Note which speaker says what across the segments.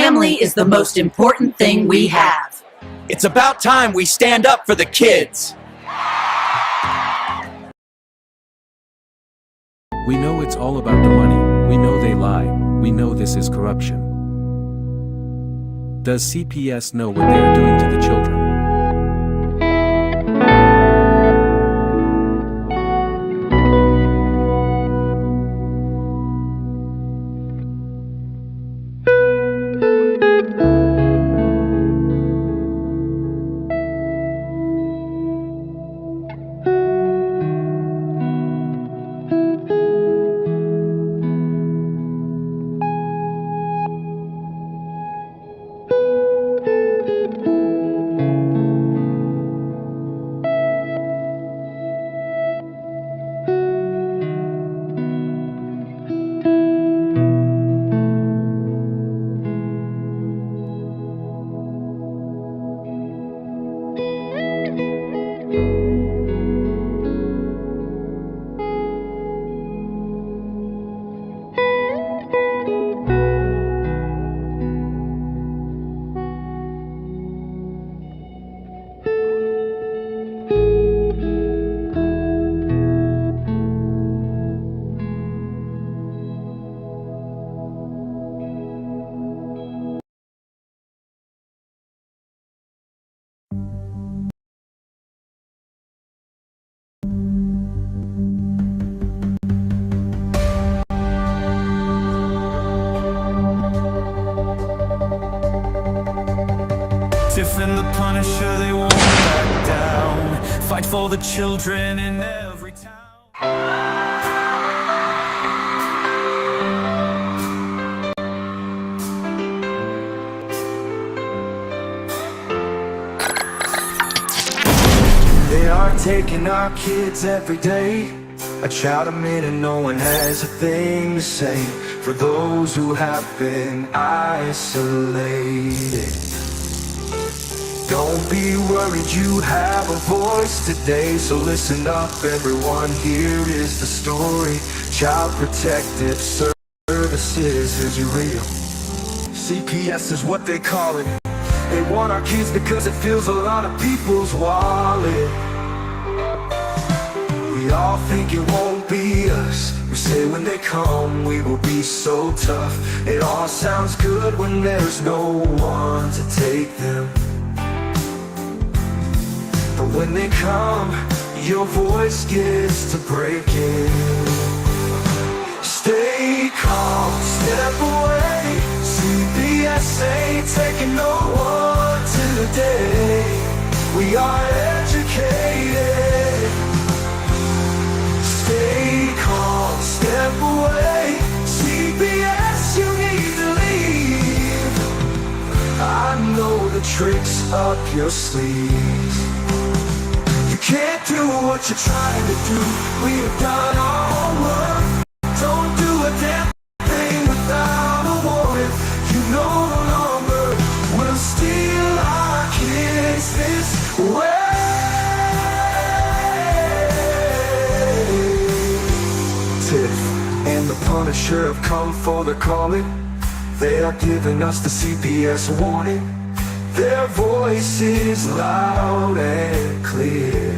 Speaker 1: family is the most important thing we have.
Speaker 2: It's about time we stand up for the kids.
Speaker 3: We know it's all about the money, we know they lie, we know this is corruption. Does CPS know what they are doing to the children?
Speaker 4: Tiff and the Punisher, they won't back down. Fight for the children in every town. They are taking our kids every day. A child a minute, no one has a thing to say. For those who have been isolated, don't be worried, you have a voice today. So listen up everyone, here is the story. Child Protective Services is real. CPS is what they call it. They want our kids because it fills a lot of people's wallet. We all think it won't be us. We say when they come we will be so tough. It all sounds good when there's no one to take them. But when they come, your voice gets to breaking. Stay calm, step away. CPS ain't taking no one today. We are educated. Stay calm, step away. CPS, you need to leave. I know the tricks up your sleeves. Can't do what you're trying to do. We've done our homework. Don't do a damn thing without a warrant. You no longer will steal our kids this way. Tiff and the Punisher have come for the calling. They are giving us the CPS warning. Their voice is loud and clear.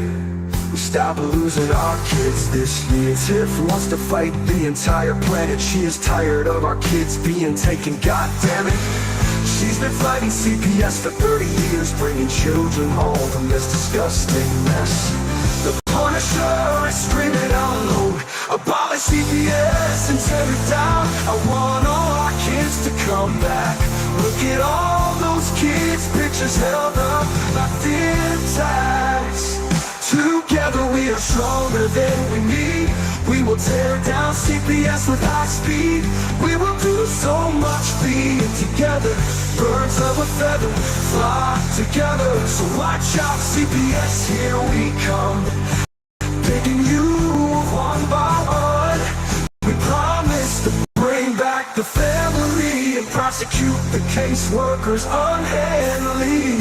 Speaker 4: We stop losing our kids this year. Tiff wants to fight the entire planet. She is tired of our kids being taken, god damn it. She's been fighting CPS for 30 years, bringing children home from this disgusting mess. The Punisher is screaming out loud, abolish CPS and tear it down. I want all our kids to come back. Look at all those kids, pictures held up like thin tags. Together we are stronger than we need. We will tear down CPS with high speed. We will do so much being together. Birds of a feather flock together. So watch out CPS, here we come. Picking you one by one. We promise to bring back the family and prosecute the caseworkers unhandily.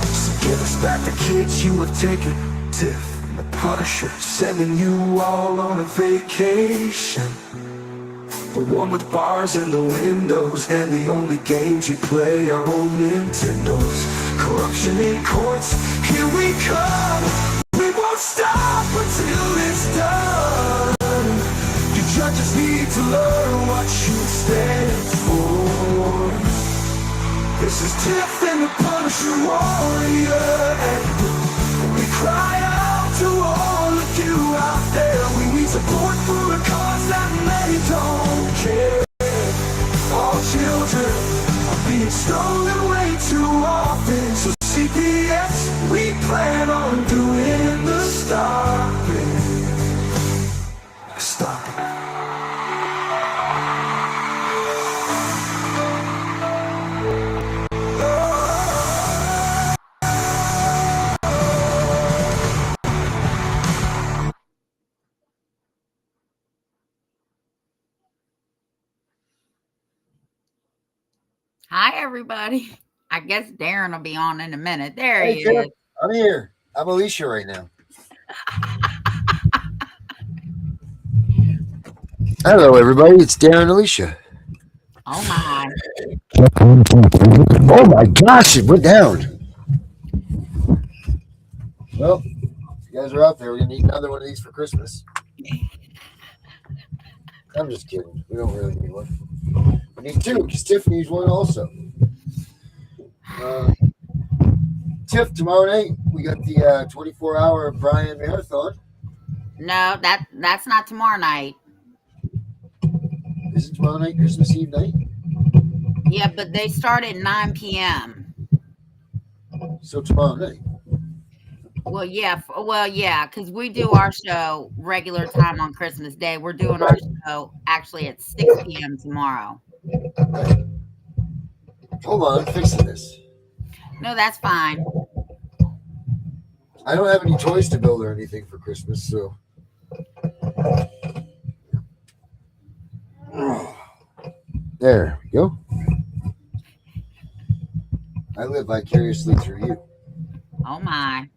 Speaker 4: So give us back the kids you have taken. Tiff and the Punisher sending you all on a vacation. We're one with bars and the windows, and the only games you play are old Nintendos. Corruption in courts, here we come. We won't stop until it's done. You judges need to learn what you stand for. This is Tiff and the Punisher Warrior, and we cry out to all of you out there. We need support for a cause that many don't care. All children are being stolen way too often. So CPS, we plan on doing the stopping. Stop it.
Speaker 5: Hi, everybody. I guess Darren will be on in a minute. There
Speaker 6: Hey,
Speaker 5: he
Speaker 6: Tiff.
Speaker 5: is.
Speaker 6: I'm here. I'm Alicia right now. Hello, everybody. It's Darren and Alicia.
Speaker 5: Oh, my.
Speaker 6: Oh my gosh, it went down. Well, if you guys are out there, we're gonna need another one of these for Christmas. I'm just kidding. We don't really need one. We need two because Tiff needs one also. Tiff, tomorrow night we got the 24-hour Brian Marathon.
Speaker 5: No, that's not tomorrow night.
Speaker 6: Is it tomorrow night, Christmas Eve night?
Speaker 5: Yeah, but they start at 9 p.m.
Speaker 6: So tomorrow night.
Speaker 5: Well, yeah, because we do our show regular time on Christmas Day. We're doing our show actually at 6 p.m. tomorrow.
Speaker 6: Hold on, I'm fixing this.
Speaker 5: No, that's fine.
Speaker 6: I don't have any toys to build or anything for Christmas, so. There we go. I live vicariously through you.
Speaker 5: Oh, my.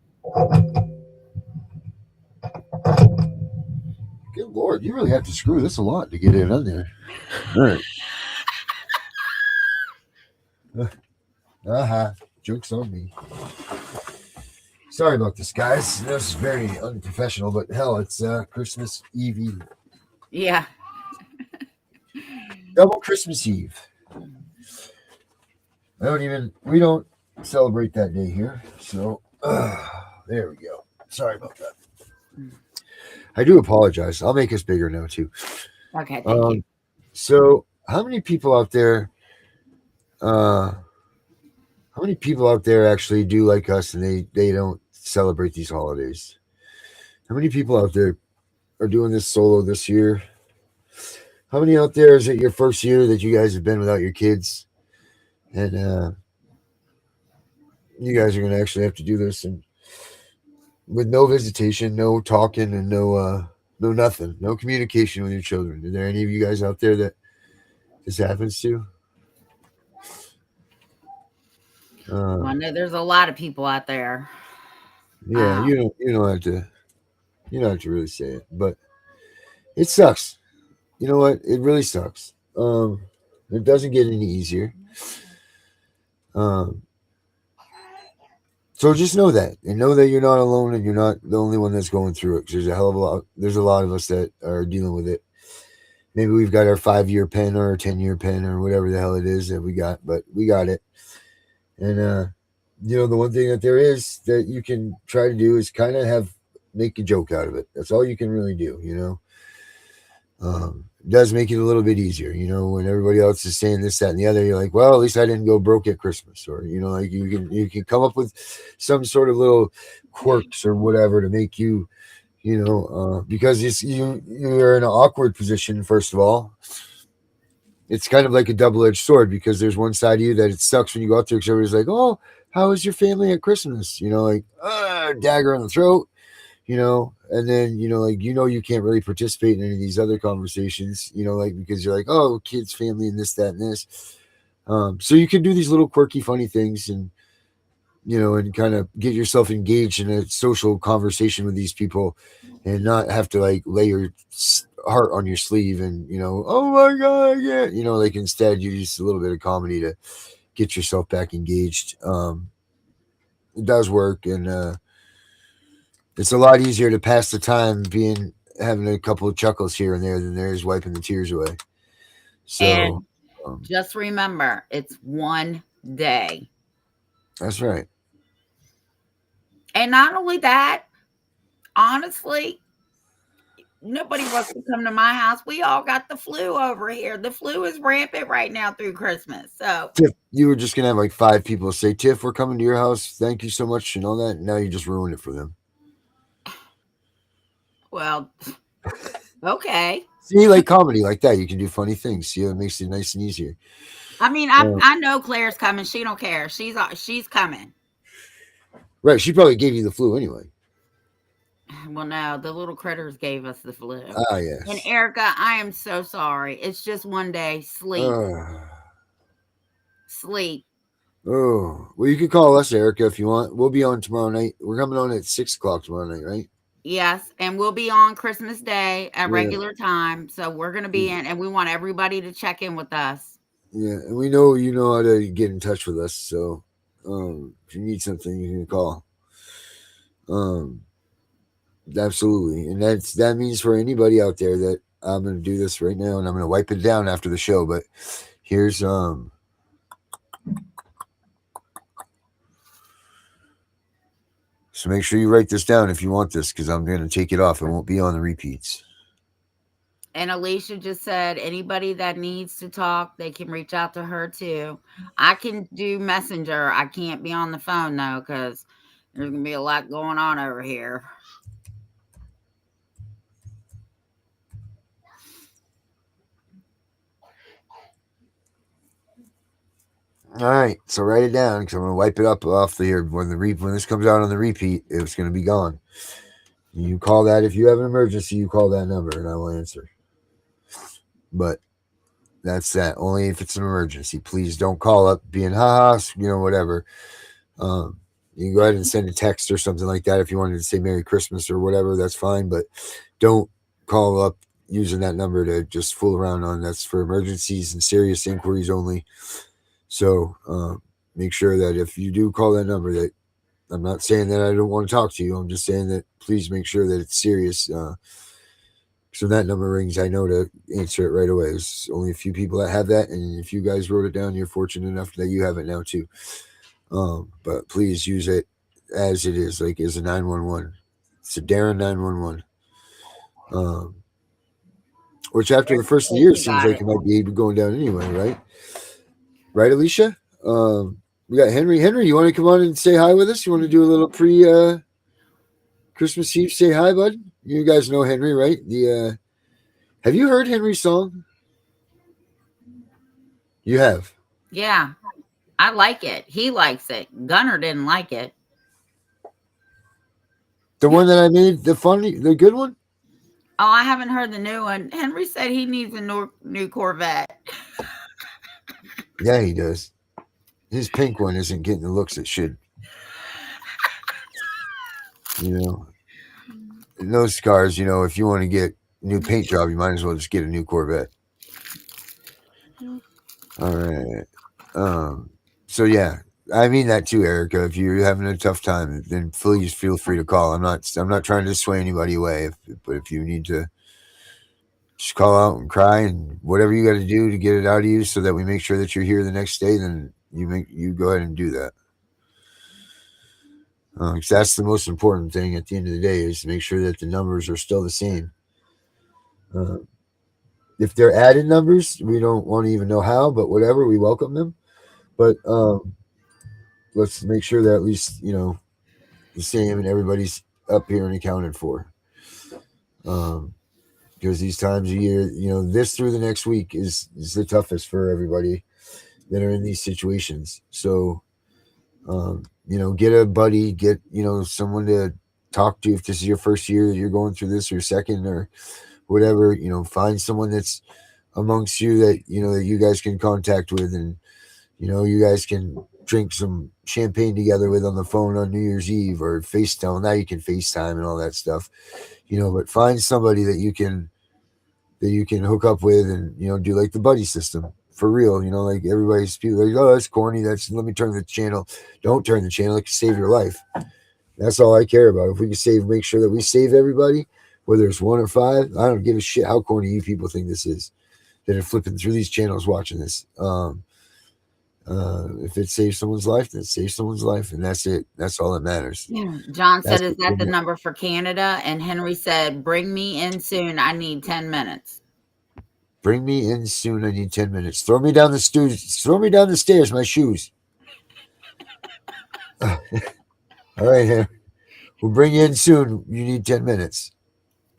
Speaker 6: Good Lord, you really have to screw this a lot to get it on there. All right. Joke's on me. Sorry about this, guys. This is very unprofessional, but hell, it's Christmas Eve.
Speaker 5: Yeah.
Speaker 6: Double Christmas Eve. We don't celebrate that day here. So, there we go. Sorry about that. I do apologize. I'll make us bigger now, too.
Speaker 5: Okay, thank you.
Speaker 6: So, how many people out there actually do like us and they don't celebrate these holidays? How many people out there are doing this solo this year? How many out there is it your first year that you guys have been without your kids? And you guys are going to actually have to do this and with no visitation, no talking, and no nothing, no communication with your children. Are there any of you guys out there that this happens to?
Speaker 5: I know there's a lot of people out there.
Speaker 6: Yeah, you don't have to really say it, but it sucks. You know what? It really sucks. It doesn't get any easier. So just know that, and know that you're not alone, and you're not the only one that's going through it. 'Cause there's a lot of us that are dealing with it. Maybe we've got our 5-year pen or our 10-year pen or whatever the hell it is that we got, but we got it. And the one thing that there is that you can try to do is kind of make a joke out of it. That's all you can really do, It does make it a little bit easier, when everybody else is saying this, that, and the other. You're like, well, at least I didn't go broke at Christmas, or like you can come up with some sort of little quirks or whatever to make you, because you're in an awkward position. First of all, it's kind of like a double-edged sword, because there's one side of you that it sucks when you go out there because everybody's like, oh, how is your family at Christmas? Dagger in the throat. And then, you can't really participate in any of these other conversations, because you're like, oh, kids, family, and this, that, and this. So you can do these little quirky, funny things and kind of get yourself engaged in a social conversation with these people and not have to lay your heart on your sleeve and, oh my God, yeah. Like instead you use a little bit of comedy to get yourself back engaged. It does work. And it's a lot easier to pass the time having a couple of chuckles here and there than there is wiping the tears away. So
Speaker 5: And just remember, it's one day.
Speaker 6: that's right.
Speaker 5: And not only that, honestly, nobody wants to come to my house. We all got the flu over here. The flu is rampant right now through Christmas. So
Speaker 6: Tiff, you were just gonna have like 5 people say, Tiff, we're coming to your house. Thank you so much and all that. Now you just ruined it for them.
Speaker 5: well, okay.
Speaker 6: See, like comedy like that, you can do funny things. See, it makes it nice and easier.
Speaker 5: I mean, I know Claire's coming. She don't care. She's coming.
Speaker 6: Right. She probably gave you the flu anyway.
Speaker 5: Well, no, the little critters gave us the flu.
Speaker 6: Ah, yes.
Speaker 5: And Erica, I am so sorry. It's just one day. Sleep. Sleep.
Speaker 6: Oh, well, you can call us, Erica, if you want. We'll be on tomorrow night. We're coming on at 6:00 tomorrow night, right?
Speaker 5: Yes, and we'll be on Christmas Day at regular time. So we're going to be in, and we want everybody to check in with us.
Speaker 6: Yeah, and we know you know how to get in touch with us. So if you need something, you can call. Absolutely. And that means for anybody out there that I'm going to do this right now, and I'm going to wipe it down after the show. But here's so make sure you write this down if you want this, because I'm going to take it off. It won't be on the repeats.
Speaker 5: And Alicia just said anybody that needs to talk, they can reach out to her too. I can do Messenger. I can't be on the phone though, because there's going to be a lot going on over here.
Speaker 6: All right, so write it down because I'm going to wipe it up off here when this comes out on the repeat. It's going to be gone. You call that if you have an emergency. You call that number and I will answer. But that's that. Only if it's an emergency. Please don't call up being whatever. You can go ahead and send a text or something like that if you wanted to say Merry Christmas or whatever. That's fine, but don't call up using that number to just fool around on. That's for emergencies and serious inquiries only. So make sure that if you do call that number, that I'm not saying that I don't want to talk to you. I'm just saying that please make sure that it's serious. So that number rings, I know to answer it right away. There's only a few people that have that, and if you guys wrote it down, you're fortunate enough that you have it now too. But please use it as it is, like as a 911. It's a Darren 911. Which after the first of the year seems like it might be going down anyway, right? Right, Alicia? We got Henry. Henry, you want to come on and say hi with us? You want to do a little Christmas Eve say hi, bud? You guys know Henry, right? Have you heard Henry's song? You have?
Speaker 5: Yeah, I like it. He likes it. Gunnar didn't like it.
Speaker 6: The one that I made, the good one?
Speaker 5: Oh, I haven't heard the new one. Henry said he needs a new Corvette.
Speaker 6: Yeah, he does. His pink one isn't getting the looks it should. In those cars, if you want to get a new paint job, you might as well just get a new Corvette. All right. So yeah, I mean that too, Erica. If you're having a tough time, then please feel free to call. I'm not trying to sway anybody away. But if you need to just call out and cry and whatever you got to do to get it out of you, so that we make sure that you're here the next day, then you go ahead and do that. Because that's the most important thing at the end of the day, is to make sure that the numbers are still the same. If they're added numbers, we don't want to even know how, but whatever, we welcome them. But let's make sure that at least, the same and everybody's up here and accounted for. Because these times of year, this through the next week is the toughest for everybody that are in these situations. So, get a buddy, get, someone to talk to if this is your first year that you're going through this, or second, or whatever. Find someone that's amongst you that, that you guys can contact with, and, you guys can drink some champagne together with on the phone on New Year's Eve, or FaceTime. Now you can FaceTime and all that stuff, but find somebody that you can that you can hook up with and, do like the buddy system for real. Like everybody's people like, oh, that's corny. Let me turn the channel. Don't turn the channel. It can save your life. That's all I care about. If we can make sure that we save everybody, whether it's 1 or 5, I don't give a shit how corny you people think this is that are flipping through these channels watching this. If it saves someone's life, then it saves someone's life, and that's it. That's all that matters.
Speaker 5: Yeah. John said,
Speaker 6: That's
Speaker 5: "Is that the number for Canada?" And Henry said, "Bring me in soon. I need 10 minutes."
Speaker 6: Bring me in soon. I need 10 minutes. Throw me down the stairs. My shoes. All right, Henry. We'll bring you in soon. You need 10 minutes.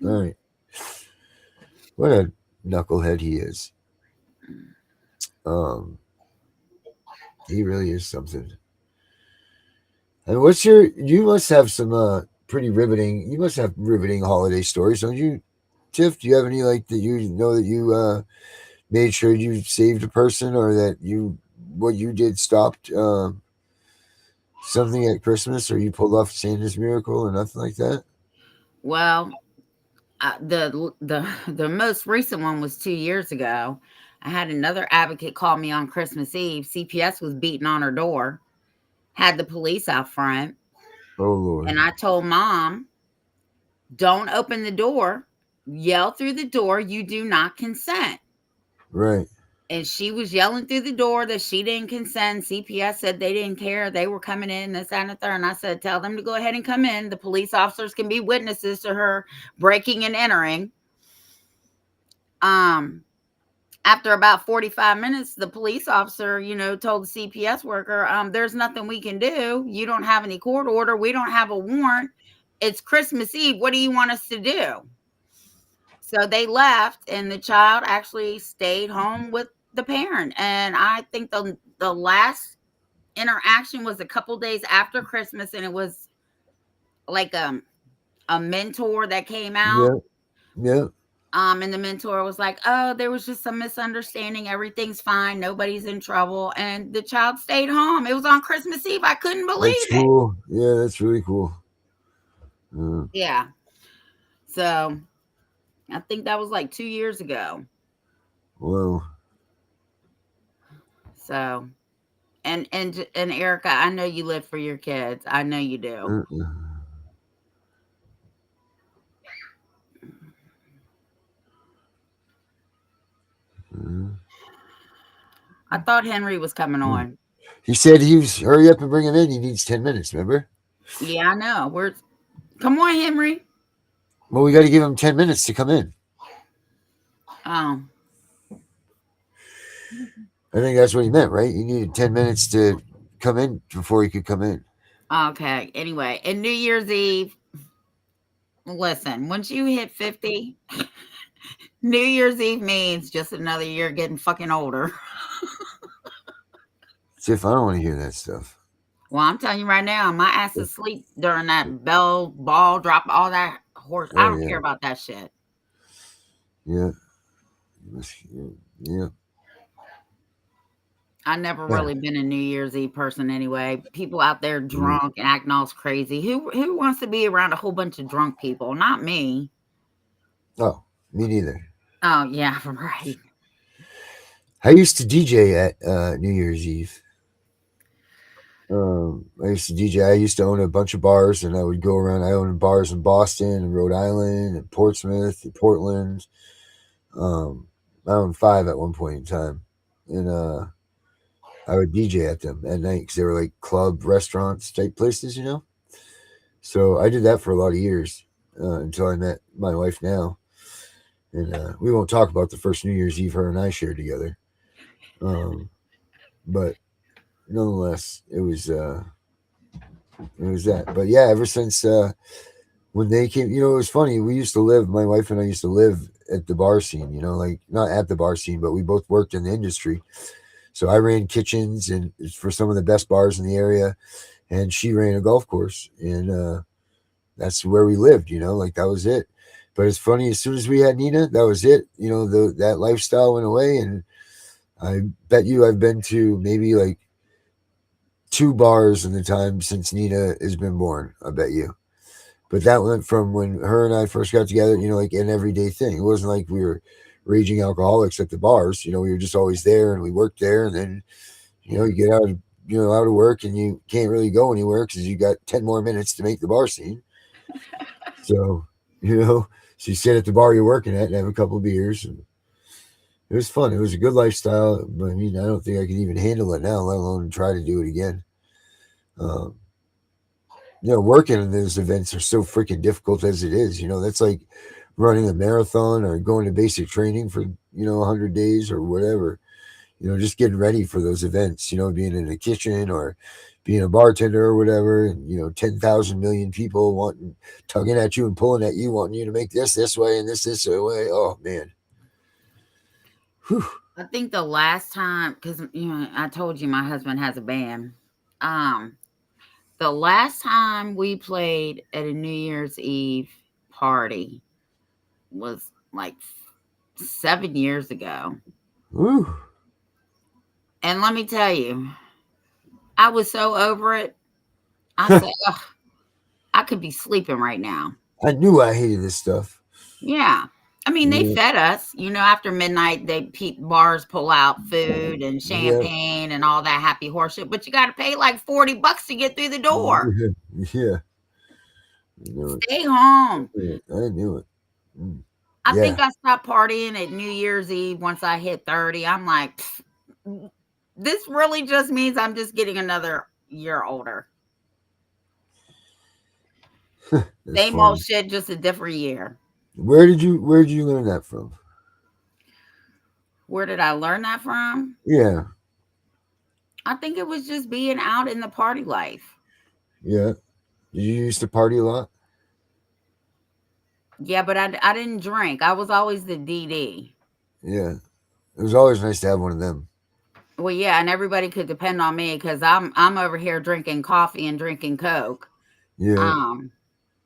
Speaker 6: All right. What a knucklehead he is. He really is something. And you must have some pretty riveting, you must have riveting holiday stories, don't you, Tiff? Do you have any like that you made sure you saved a person, or that what you did stopped something at Christmas, or you pulled off Santa's miracle or nothing like that?
Speaker 5: Well, the most recent one was 2 years ago. I had another advocate call me on Christmas Eve. CPS was beating on her door, had the police out front.
Speaker 6: Oh Lord.
Speaker 5: And I told Mom, don't open the door. Yell through the door. You do not consent.
Speaker 6: Right.
Speaker 5: And she was yelling through the door that she didn't consent. CPS said they didn't care. They were coming in, this, that, and the third. And I said, tell them to go ahead and come in. The police officers can be witnesses to her breaking and entering. After about 45 minutes, the police officer, told the CPS worker, there's nothing we can do. You don't have any court order. We don't have a warrant. It's Christmas Eve. What do you want us to do? So they left, and the child actually stayed home with the parent. And I think the last interaction was a couple days after Christmas, and it was like a mentor that came out.
Speaker 6: Yeah.
Speaker 5: And the mentor was like, oh, there was just some misunderstanding. Everything's fine. Nobody's in trouble. And the child stayed home. It was on Christmas Eve. I couldn't believe it.
Speaker 6: That's cool. Yeah, that's really cool.
Speaker 5: Yeah. So I think that was like 2 years ago.
Speaker 6: Whoa.
Speaker 5: So, and Erica, I know you live for your kids. I know you do. I thought Henry was coming on.
Speaker 6: He said hurry up and bring him in. He needs 10 minutes, remember?
Speaker 5: Yeah, I know. Come on, Henry.
Speaker 6: Well, we got to give him 10 minutes to come in.
Speaker 5: Oh.
Speaker 6: I think that's what he meant, right? He needed 10 minutes to come in before he could come in.
Speaker 5: Okay. Anyway, and New Year's Eve, listen, once you hit 50, New Year's Eve means just another year getting fucking older.
Speaker 6: Tiff, I don't want to hear that stuff.
Speaker 5: Well, I'm telling you right now, my ass is asleep during that ball drop, all that horse. I don't care about that shit.
Speaker 6: Yeah.
Speaker 5: I never really been a New Year's Eve person anyway. People out there drunk and acting all crazy. Who wants to be around a whole bunch of drunk people? Not me.
Speaker 6: Oh, me neither.
Speaker 5: Oh, yeah, right.
Speaker 6: I used to DJ at New Year's Eve. I used to DJ. I used to own a bunch of bars, and I would go around. I owned bars in Boston and Rhode Island and Portsmouth and Portland. I owned 5 at one point in time, and I would DJ at them at night because they were like club, restaurants type places, So I did that for a lot of years until I met my wife now, and we won't talk about the first New Year's Eve her and I shared together. But nonetheless, it was that. But yeah, ever since when they came, it was funny. My wife and I used to live at the bar scene, like not at the bar scene, but we both worked in the industry. So I ran kitchens and for some of the best bars in the area, and she ran a golf course, and that's where we lived, like that was it. But it's funny, as soon as we had Nina, that was it. That lifestyle went away, and I bet you I've been to maybe like 2 bars in the time since Nina has been born. I bet you. But that went from when her and I first got together, like an everyday thing. It wasn't like we were raging alcoholics at the bars. You know, we were just always there, and we worked there, and then you get out of work, and you can't really go anywhere because you got 10 more minutes to make the bar scene. So so you sit at the bar you're working at and have a couple of beers, and it was fun. It was a good lifestyle, but I mean, I don't think I can even handle it now, let alone try to do it again. Um, working in those events are so freaking difficult as it is. That's like running a marathon or going to basic training for 100 days or whatever. Just getting ready for those events. Being in the kitchen or being a bartender or whatever, and 10,000 million people tugging at you and pulling at you, wanting you to make this way and this way. Oh man. Whew.
Speaker 5: I think the last time, because I told you my husband has a band. The last time we played at a New Year's Eve party was like 7 years ago.
Speaker 6: Woo.
Speaker 5: And let me tell you, I was so over it. I said, ugh, I could be sleeping right now.
Speaker 6: I knew I hated this stuff.
Speaker 5: Yeah. I mean, they
Speaker 6: Yeah.
Speaker 5: fed us, after midnight, bars pull out food and champagne and all that happy horse shit, but you got to pay like $40 to get through the door.
Speaker 6: Yeah.
Speaker 5: Stay home.
Speaker 6: I knew it.
Speaker 5: I think I stopped partying at New Year's Eve once I hit 30. I'm like, this really just means I'm just getting another year older. Same
Speaker 6: funny.
Speaker 5: old shit, just a different year.
Speaker 6: Where did you learn that from?
Speaker 5: Where did I learn that from?
Speaker 6: Yeah.
Speaker 5: I think it was just being out in the party life.
Speaker 6: Yeah. Did you used to party a lot?
Speaker 5: Yeah, but I didn't drink. I was always the DD.
Speaker 6: Yeah. It was always nice to have one of them.
Speaker 5: Well, yeah, and everybody could depend on me because I'm over here drinking coffee and drinking Coke.
Speaker 6: Yeah.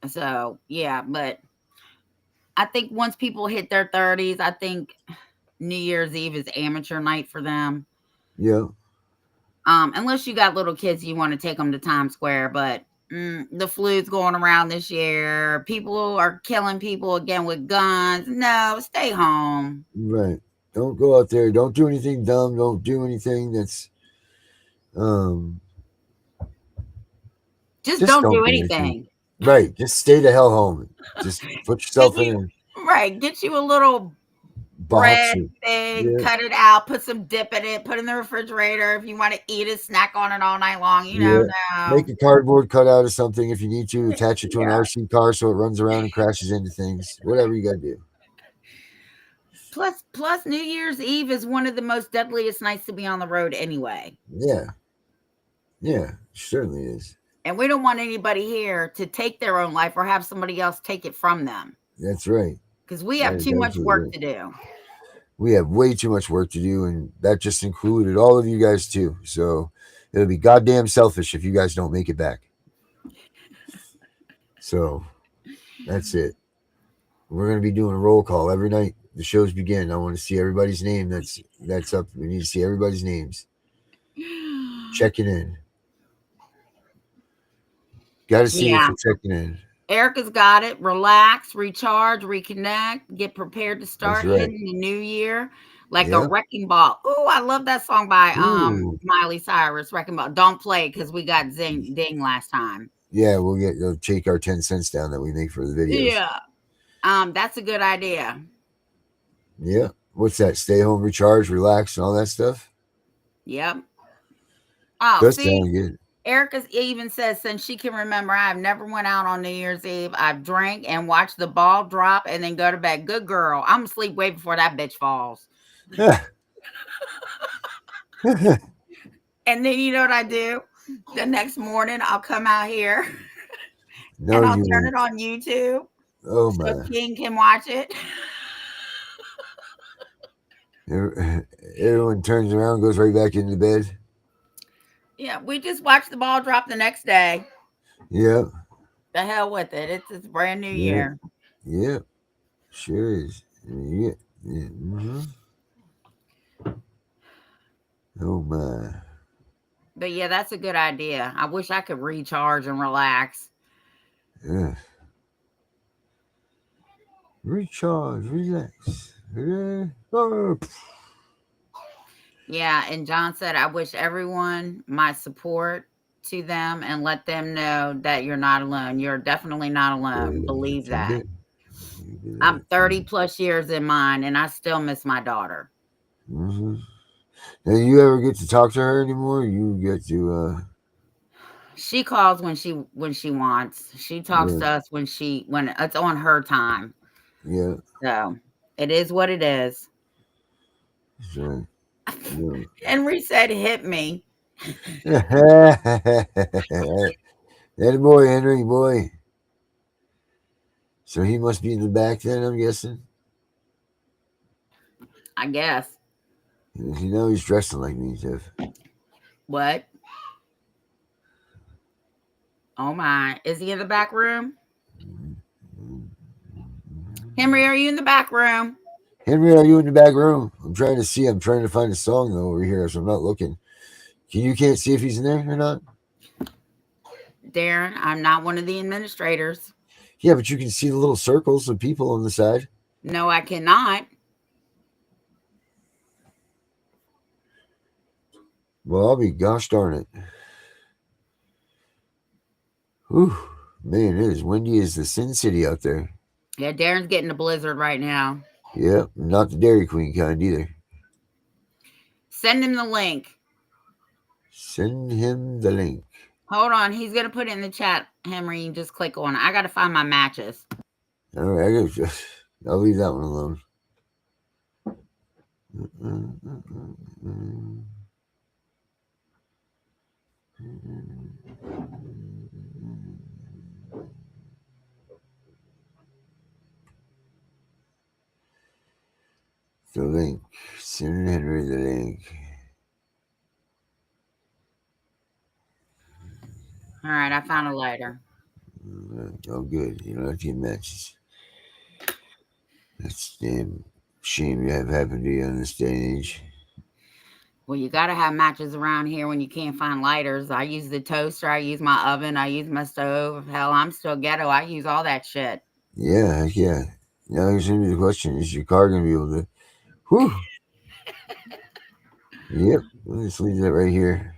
Speaker 5: So yeah, but I think once people hit their 30s, I think New Year's Eve is amateur night for them.
Speaker 6: Yeah.
Speaker 5: Unless you got little kids, you want to take them to Times Square, but the flu's going around this year. People are killing people again with guns. No, stay home.
Speaker 6: Right. Don't go out there. Don't do anything dumb. Don't do anything that's
Speaker 5: just don't do anything.
Speaker 6: Right. Just stay the hell home. Just put yourself in a
Speaker 5: Right. Get you a little
Speaker 6: box.
Speaker 5: bread thing, cut it out, put some dip in it, put it in the refrigerator. If you want to eat it, snack on it all night long. No.
Speaker 6: Make a cardboard cutout of something if you need to. Attach it to an RC car so it runs around and crashes into things. Whatever you got to do.
Speaker 5: Plus, New Year's Eve is one of the most deadliest nights to be on the road anyway.
Speaker 6: Yeah. Yeah, certainly is.
Speaker 5: And we don't want anybody here to take their own life or have somebody else take it from them.
Speaker 6: That's right.
Speaker 5: Because we have too much work to do.
Speaker 6: We have way too much work to do, and that just included all of you guys too. So it'll be goddamn selfish if you guys don't make it back. So that's it. We're going to be doing a roll call every night. The shows begin. I want to see everybody's name. That's up. We need to see everybody's names. Checking in. Got to see if you're checking in.
Speaker 5: Erica's got it. Relax, recharge, reconnect, get prepared to start hitting the new year like a wrecking ball. Oh, I love that song by Miley Cyrus, Wrecking Ball. Don't play because we got ding last time.
Speaker 6: Yeah, we'll take our 10 cents down that we make for the videos.
Speaker 5: Yeah. That's a good idea.
Speaker 6: Yeah. What's that? Stay home, recharge, relax, and all that stuff?
Speaker 5: Yep. Oh,
Speaker 6: does sound good.
Speaker 5: Erica even says, since she can remember, I've never went out on New Year's Eve. I've drank and watched the ball drop and then go to bed. Good girl. I'm asleep way before that bitch falls. And then you know what I do? The next morning, I'll come out here and I'll turn it on YouTube.
Speaker 6: Oh, my.
Speaker 5: So King can watch it.
Speaker 6: Everyone turns around, goes right back into bed.
Speaker 5: Yeah, we just watched the ball drop the next day.
Speaker 6: Yeah.
Speaker 5: The hell with it. It's a brand new year.
Speaker 6: Yeah. Sure is. Yeah. Mm-hmm. Oh, my.
Speaker 5: But yeah, that's a good idea. I wish I could recharge and relax.
Speaker 6: Yeah. Recharge, relax. Oh,
Speaker 5: Yeah, and John said, I wish everyone my support to them and let them know that you're not alone. You're definitely not alone. Believe that. I'm 30 plus years in mine and I still miss my daughter.
Speaker 6: Mm-hmm. Now, you ever get to talk to her anymore? You get to,
Speaker 5: She calls when she wants. She talks
Speaker 6: yeah,
Speaker 5: to us when it's on her time.
Speaker 6: yeah,
Speaker 5: So it is what it is.
Speaker 6: that's right. Yeah.
Speaker 5: Henry said hit me.
Speaker 6: That boy, Henry, boy. So he must be in the back then, I'm guessing.
Speaker 5: I guess.
Speaker 6: You know he's dressing like me, Tiff.
Speaker 5: What? Oh my. Is he in the back room? Henry, are you in the back room?
Speaker 6: Henry, are you in the back room? I'm trying to see. I'm trying to find a song though over here, so I'm not looking. You can't see if he's in there or not?
Speaker 5: Darren, I'm not one of the administrators.
Speaker 6: Yeah, but you can see the little circles of people on the side.
Speaker 5: No, I cannot.
Speaker 6: Well, I'll be gosh darn it. Whew, man, it is windy as the Sin City out there.
Speaker 5: Yeah, Darren's getting a blizzard right now.
Speaker 6: Yep, not the Dairy Queen kind either.
Speaker 5: Send him the link.
Speaker 6: Send him the link.
Speaker 5: Hold on. He's going to put it in the chat, Henry. You just click on it. I got to find my matches.
Speaker 6: All right, I'll leave that one alone. The link. Send Henry the link.
Speaker 5: All right, I found a lighter.
Speaker 6: Oh, good. You don't have to get matches. That's a damn shame you have happened to you on this day and age.
Speaker 5: Well, you got to have matches around here when you can't find lighters. I use the toaster. I use my oven. I use my stove. Hell, I'm still ghetto. I use all that shit.
Speaker 6: Yeah, heck yeah. Now here's gonna be the question: is your car gonna be able to? Whew. Yep. Let's leave that right here.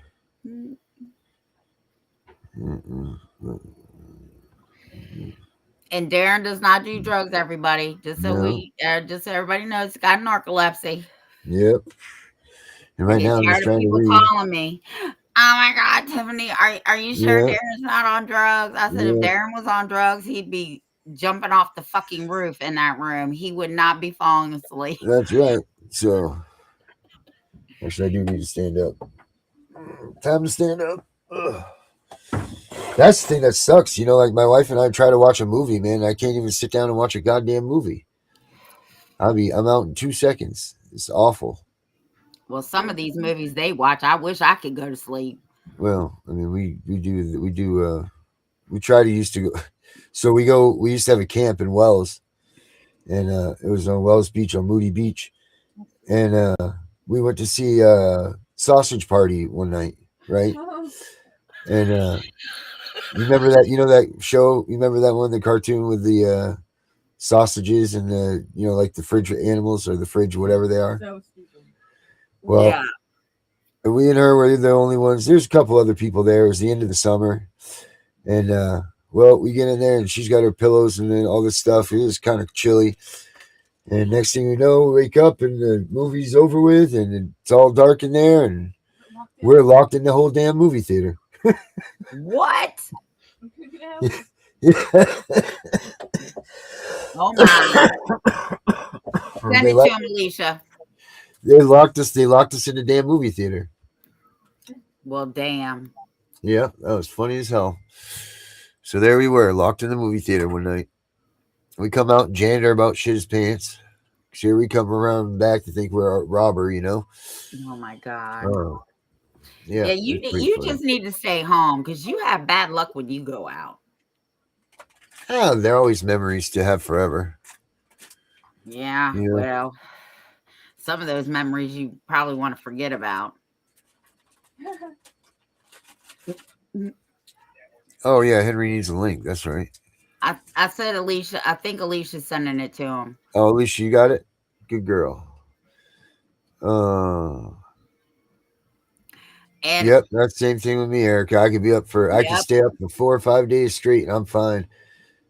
Speaker 5: And Darren does not do drugs, everybody. Just so
Speaker 6: No.
Speaker 5: just so everybody knows, he's got narcolepsy.
Speaker 6: Yep. And
Speaker 5: I
Speaker 6: right
Speaker 5: get
Speaker 6: now I'm just
Speaker 5: tired of
Speaker 6: trying to
Speaker 5: people
Speaker 6: read.
Speaker 5: calling me. Oh my God, Tiffany, are you sure
Speaker 6: Yeah.
Speaker 5: Darren's not on drugs? I said, if
Speaker 6: Yeah.
Speaker 5: Darren was on drugs, he'd be jumping off the fucking roof in that room. He would not be falling asleep.
Speaker 6: That's right. So, actually, I do need to stand up. Time to stand up. Ugh. That's the thing that sucks. You know, like my wife and I try to watch a movie, man. I can't even sit down and watch a goddamn movie. I'm out in 2 seconds. It's awful.
Speaker 5: Well, some of these movies they watch, I wish I could go to sleep.
Speaker 6: Well, I mean, we try to used to go. So we used to have a camp in Wells, and it was on Wells Beach on Moody Beach, and we went to see Sausage Party one night, right? And you remember that? You know that show? You remember that one, the cartoon with the sausages and the like the fridge animals or the fridge, whatever they are. Well,
Speaker 5: Yeah.
Speaker 6: we and her were the only ones. There's a couple other people there. It was the end of the summer, and well, we get in there and she's got her pillows and then all this stuff. It was kind of chilly. And next thing you know, we wake up and the movie's over with and it's all dark in there and we're locked in the whole damn movie theater.
Speaker 5: What?
Speaker 6: Yeah.
Speaker 5: Oh my! Send it to him, Alicia.
Speaker 6: They locked us in the damn movie theater.
Speaker 5: Well, damn.
Speaker 6: Yeah, that was funny as hell. So there we were, locked in the movie theater one night. We come out and janitor about shit his pants. Here we come around back to think we're a robber,
Speaker 5: Oh my God.
Speaker 6: Oh, yeah.
Speaker 5: You just need to stay home because you have bad luck when you go out.
Speaker 6: Oh, they're always memories to have forever.
Speaker 5: Yeah. Well, some of those memories you probably want to forget about.
Speaker 6: Oh yeah, Henry needs a link. That's right.
Speaker 5: I said Alicia. I think Alicia's sending it to him.
Speaker 6: Oh, Alicia, you got it? Good girl.
Speaker 5: And
Speaker 6: Yep, that's the same thing with me, Erica. I could
Speaker 5: yep.
Speaker 6: stay up for 4 or 5 days straight and I'm fine.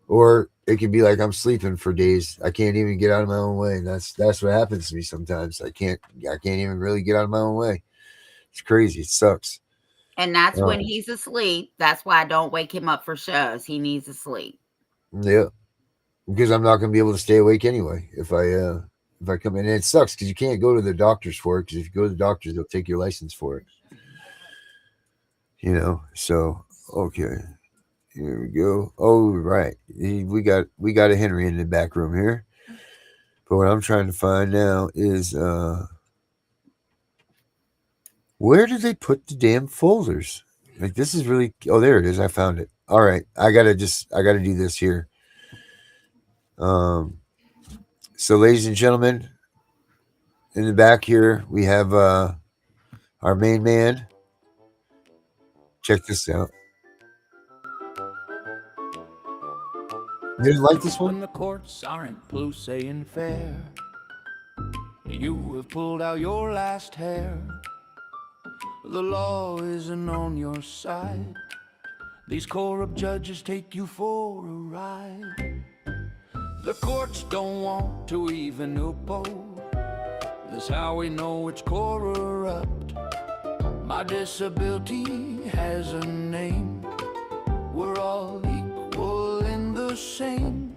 Speaker 6: Or it could be like I'm sleeping for days. I can't even get out of my own way. And that's what happens to me sometimes. I can't even really get out of my own way. It's crazy. It sucks.
Speaker 5: And that's when he's asleep. That's why I don't wake him up for shows. He needs to sleep.
Speaker 6: Yeah. Because I'm not gonna be able to stay awake anyway if I come in. And it sucks because you can't go to the doctors for it, because if you go to the doctors, they'll take your license for it. So okay. Here we go. Oh, right. We got a Henry in the back room here. But what I'm trying to find now is where did they put the damn folders? Like, this is really. Oh, there it is. I found it. All right. I gotta do this here. So, ladies and gentlemen, in the back here we have our main man. Check this out. You didn't like this
Speaker 7: When
Speaker 6: one?
Speaker 7: the courts aren't blue saying fair, you have pulled out your last hair. The law isn't on your side. These corrupt judges take you for a ride. The courts don't want to even uphold. That's how we know it's corrupt. My disability has a name. We're all equal in the same.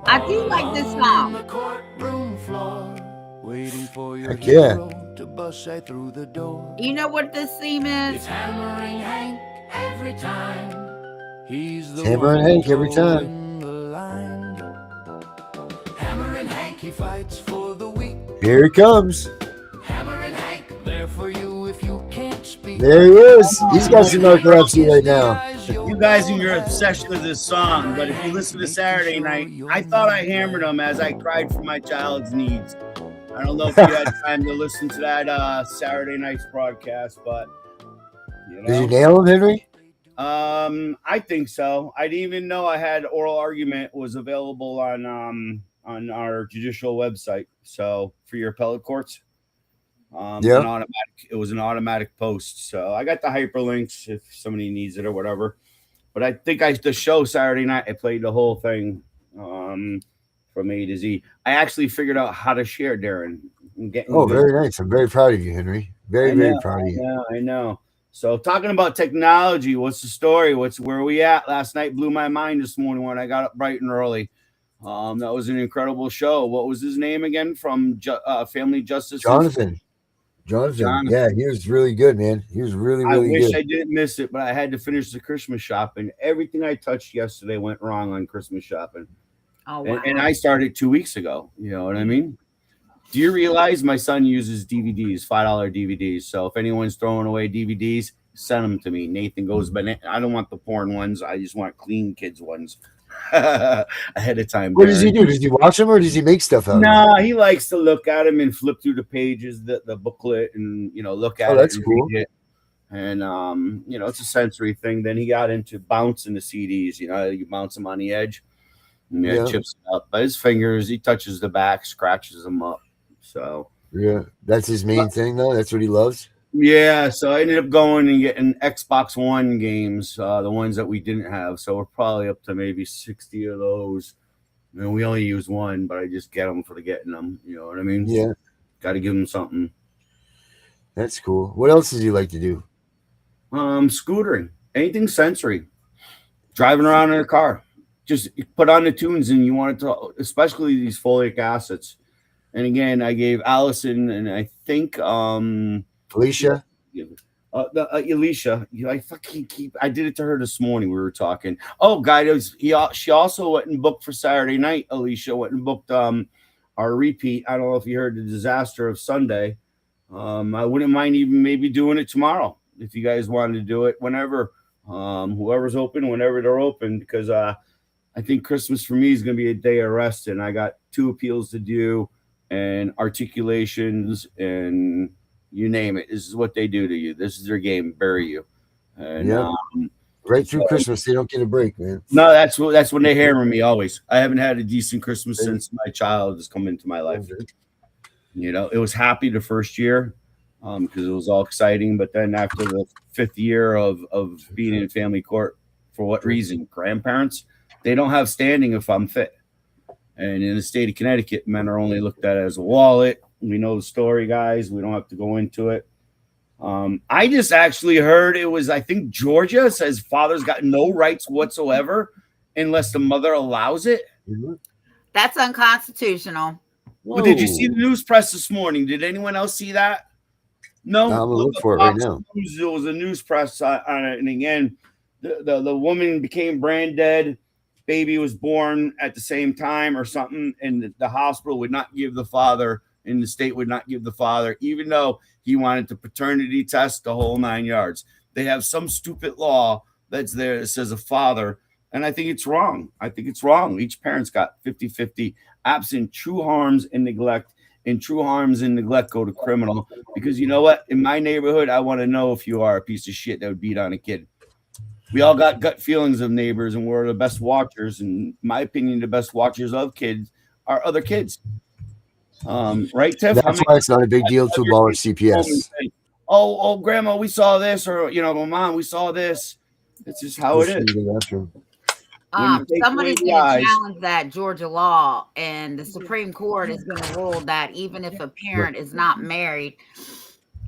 Speaker 5: I do like this
Speaker 7: On the
Speaker 5: song.
Speaker 7: courtroom floor, waiting for your
Speaker 6: Heck yeah.
Speaker 7: hero to bust right through the door.
Speaker 5: You know what this theme is?
Speaker 7: It's hammering Hank every time. He's the
Speaker 6: Hammering
Speaker 7: one
Speaker 6: Hank every time.
Speaker 7: toeing the line. Hammering Hank, he fights for the weak.
Speaker 6: Here he comes.
Speaker 7: Hammering Hank, there for you if you can't speak.
Speaker 6: There he is. He's got some narcolepsy right now.
Speaker 8: You guys and your obsession with this song, but if you listen to Saturday Night, I thought I hammered him as I cried for my child's needs. I don't know if you had time to listen to that Saturday night's broadcast, but
Speaker 6: Did you nail him, Henry?
Speaker 8: I think so. I didn't even know I had oral argument was available on our judicial website. So for your appellate courts,
Speaker 6: Yeah.
Speaker 8: it was an automatic post. So I got the hyperlinks if somebody needs it or whatever. But I think the show Saturday night, I played the whole thing from A to Z. I actually figured out how to share, Darren.
Speaker 6: Very nice. I'm very proud of you, Henry. Very proud of you.
Speaker 8: I know. So talking about technology, what's the story? Where are we at? Last night blew my mind this morning when I got up bright and early. That was an incredible show. What was his name again from Family Justice?
Speaker 6: Jonathan. Yeah, he was really good, man. He was really
Speaker 8: I wish
Speaker 6: good.
Speaker 8: I didn't miss it, but I had to finish the Christmas shopping. Everything I touched yesterday went wrong on Christmas shopping.
Speaker 5: Oh, wow.
Speaker 8: And I started 2 weeks ago. You know what I mean? Do you realize my son uses DVDs, $5 DVDs? So if anyone's throwing away DVDs, send them to me. Nathan goes, but I don't want the porn ones. I just want clean kids ones. Ahead of time.
Speaker 6: What does he do? Does he watch them or does he make stuff out of them?
Speaker 8: No, he likes to look at them and flip through the pages, the booklet, and look at it.
Speaker 6: That's
Speaker 8: and
Speaker 6: cool.
Speaker 8: read it. And it's a sensory thing. Then he got into bouncing the CDs. You bounce them on the edge, and it chips it up. But his fingers, he touches the back, scratches them up. So
Speaker 6: yeah, that's his main thing, though. That's what he loves.
Speaker 8: Yeah, so I ended up going and getting Xbox One games, the ones that we didn't have. So we're probably up to maybe 60 of those. And we only use one, but I just get them for getting them. You know what I mean?
Speaker 6: Yeah.
Speaker 8: Got to give them something.
Speaker 6: That's cool. What else does he like to do?
Speaker 8: Scootering, anything sensory, driving around in a car. Just put on the tunes and you want it to, especially these folic acids. And again, I gave Allison and I think
Speaker 6: Alicia.
Speaker 8: Alicia, I fucking I did it to her this morning. We were talking. Oh, guys, she also went and booked for Saturday night. Alicia went and booked our repeat. I don't know if you heard the disaster of Sunday. I wouldn't mind even maybe doing it tomorrow if you guys wanted to do it whenever. Whoever's open, whenever they're open, because I think Christmas for me is going to be a day of rest, and I got 2 appeals to do and articulations and you name it. This is what they do to you. This is their game, bury you. And
Speaker 6: Right through Christmas, they don't get a break, man.
Speaker 8: No, that's when they hammer me always. I haven't had a decent Christmas since my child has come into my life. You know, it was happy the first year because it was all exciting, but then after the 5th year of being in family court, for what reason? Grandparents, they don't have standing if I'm fit. And in the state of Connecticut, men are only looked at as a wallet. We know the story, guys. We don't have to go into it. I just actually heard it was, I think Georgia says father's got no rights whatsoever unless the mother allows it.
Speaker 5: That's unconstitutional.
Speaker 8: Well, did you see the news press this morning? Did anyone else see that? No,
Speaker 6: I'm gonna look for it right now.
Speaker 8: There was a news press on it, and again, the woman became brain dead. Baby was born at the same time or something, and the hospital would not give the father, and the state would not give the father, even though he wanted to paternity test the whole 9 yards. They have some stupid law that's there that says a father, and I think it's wrong. I think it's wrong. Each parent's got 50-50, absent true harms and neglect, and true harms and neglect go to criminal. Because you know what? In my neighborhood, I want to know if you are a piece of shit that would beat on a kid. We all got gut feelings of neighbors, and we're the best watchers. And in my opinion, the best watchers of kids are other kids. Right, Tiff?
Speaker 6: That's why it's not a big deal to abolish CPS.
Speaker 8: Oh, grandma, we saw this, or mom, we saw this. It's just how it is.
Speaker 5: Somebody's going to challenge that Georgia law, and the Supreme Court is going to rule that even if a parent is not married,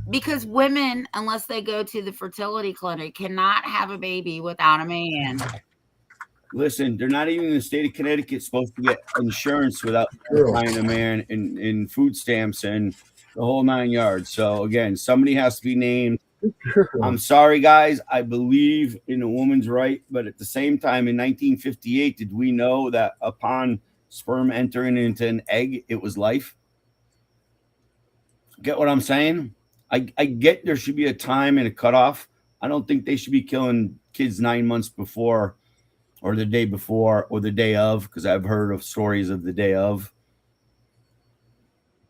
Speaker 5: because women, unless they go to the fertility clinic, cannot have a baby without a man.
Speaker 8: Listen, they're not even in the state of Connecticut supposed to get insurance without buying a man in food stamps and the whole 9 yards. So again, somebody has to be named. I'm sorry, guys. I believe in a woman's right, but at the same time, in 1958, did we know that upon sperm entering into an egg, it was life? Get what I'm saying? I get there should be a time and a cutoff. I don't think they should be killing kids 9 months before or the day before or the day of, because I've heard of stories of the day of.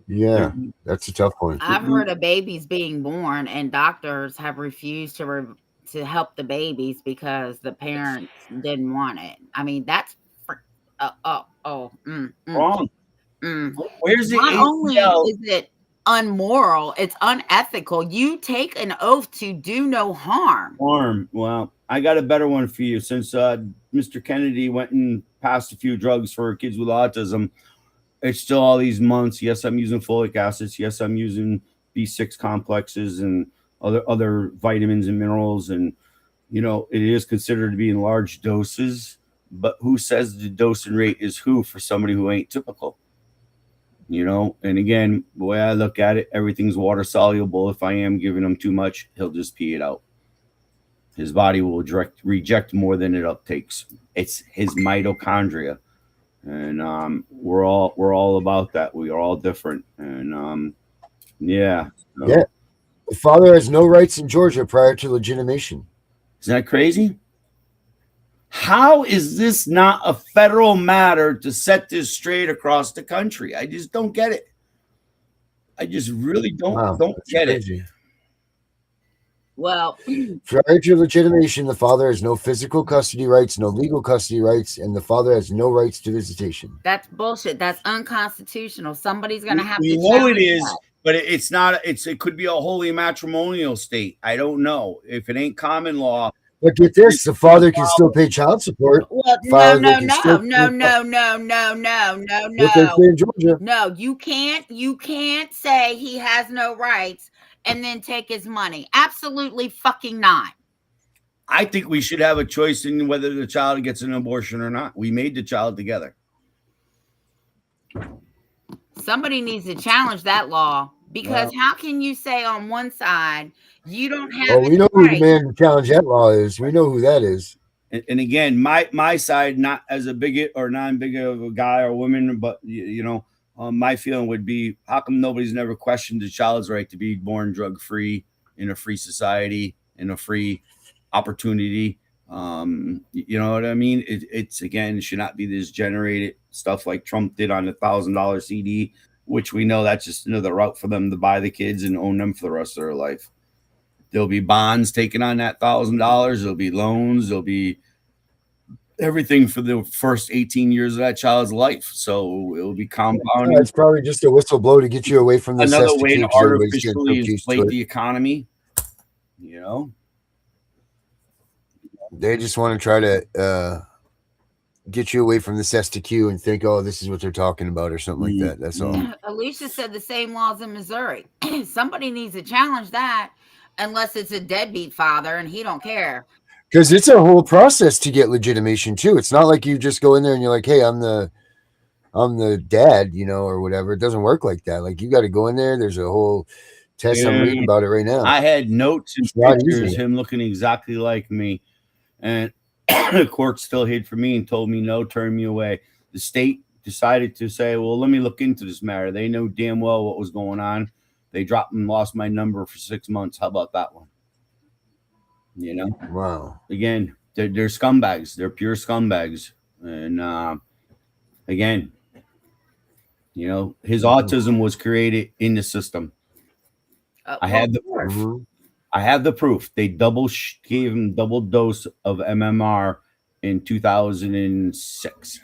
Speaker 6: Yeah, that's a tough one.
Speaker 5: I've heard of babies being born, and doctors have refused to help the babies because the parents didn't want it. I mean, that's
Speaker 8: wrong. Where's it?
Speaker 5: Not only is it unmoral, it's unethical. You take an oath to do no harm.
Speaker 8: Well, I got a better one for you. Since Mr. Kennedy went and passed a few drugs for kids with autism, it's still all these months. Yes, I'm using folic acids. Yes, I'm using B6 complexes and other vitamins and minerals. And, it is considered to be in large doses. But who says the dosing rate is who for somebody who ain't typical? And again, the way I look at it, everything's water soluble. If I am giving him too much, he'll just pee it out. His body will reject more than it uptakes. It's his mitochondria. And we're all about that. We are all different. And yeah.
Speaker 6: The father has no rights in Georgia prior to legitimation.
Speaker 8: Isn't that crazy? How is this not a federal matter to set this straight across the country? I just don't get it. I just really don't get
Speaker 6: crazy.
Speaker 8: It.
Speaker 5: Well,
Speaker 6: prior to legitimation, the father has no physical custody rights, no legal custody rights, and the father has no rights to visitation.
Speaker 5: That's bullshit. That's unconstitutional. Somebody's going to have to.
Speaker 8: We know it is, but it's not. It could be a holy matrimonial state. I don't know if it ain't common law.
Speaker 6: But get this: the father can still pay child support.
Speaker 5: Well, no. No, you can't say he has no rights and then take his money. Absolutely fucking not.
Speaker 8: I think we should have a choice in whether the child gets an abortion or not. We made the child together.
Speaker 5: Somebody needs to challenge that law, because how can you say on one side you don't have?
Speaker 6: Well, we know who the man to challenge that law is. We know who that is.
Speaker 8: And again, my side, not as a bigot or non-bigot of a guy or woman, but my feeling would be, how come nobody's never questioned the child's right to be born drug-free in a free society, in a free opportunity? You know what I mean? It's again, it should not be this generated stuff like Trump did on the $1,000 CD, which we know that's just another route for them to buy the kids and own them for the rest of their life. There'll be bonds taken on that $1,000. There'll be loans. There'll be everything for the first 18 years of that child's life. So it will be compounding.
Speaker 6: It's probably just a whistle blow to get you away from the
Speaker 8: Another
Speaker 6: cesspool
Speaker 8: way to
Speaker 6: because everybody's getting so
Speaker 8: artificially
Speaker 6: used to
Speaker 8: inflate
Speaker 6: it.
Speaker 8: the economy. You know,
Speaker 6: They just want to try to get you away from the cesspool and think, oh, this is what they're talking about or something like that. That's all.
Speaker 5: Alicia said the same laws in Missouri. Somebody needs to challenge that, unless it's a deadbeat father and he don't care.
Speaker 6: Because it's a whole process to get legitimation too. It's not like you just go in there and you're like, hey, I'm the dad, you know, or whatever. It doesn't work like that. Like you got to go in there. There's a whole test. I'm reading about it right now.
Speaker 8: I had notes and pictures, him looking exactly like me. And the court still hid for me and told me no, turn me away. The state decided to say, well, let me look into this matter. They know damn well what was going on. They dropped and lost my number for 6 months. How about that one? You know?
Speaker 6: Wow.
Speaker 8: Again, they're scumbags. They're pure scumbags. And again, you know, his autism was created in the system. I had the proof. I have the proof. They gave him double dose of MMR in 2006.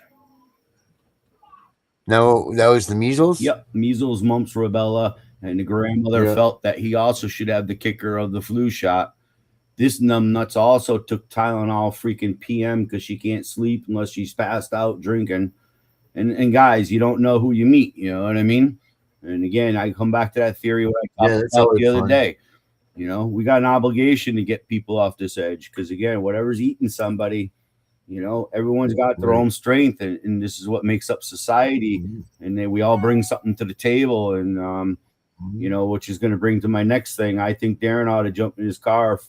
Speaker 6: No, that was the measles?
Speaker 8: Yep, measles, mumps, rubella, and the grandmother felt that he also should have the kicker of the flu shot. This numbnuts also took Tylenol freaking PM because she can't sleep unless she's passed out drinking. And guys, you don't know who you meet. You know what I mean? And again, I come back to that theory what I talked about the other day. You know, we got an obligation to get people off this edge because, again, whatever's eating somebody, you know, everyone's got their own strength, and this is what makes up society. And then we all bring something to the table, and you know, which is going to bring to my next thing. I think Darren ought to jump in his car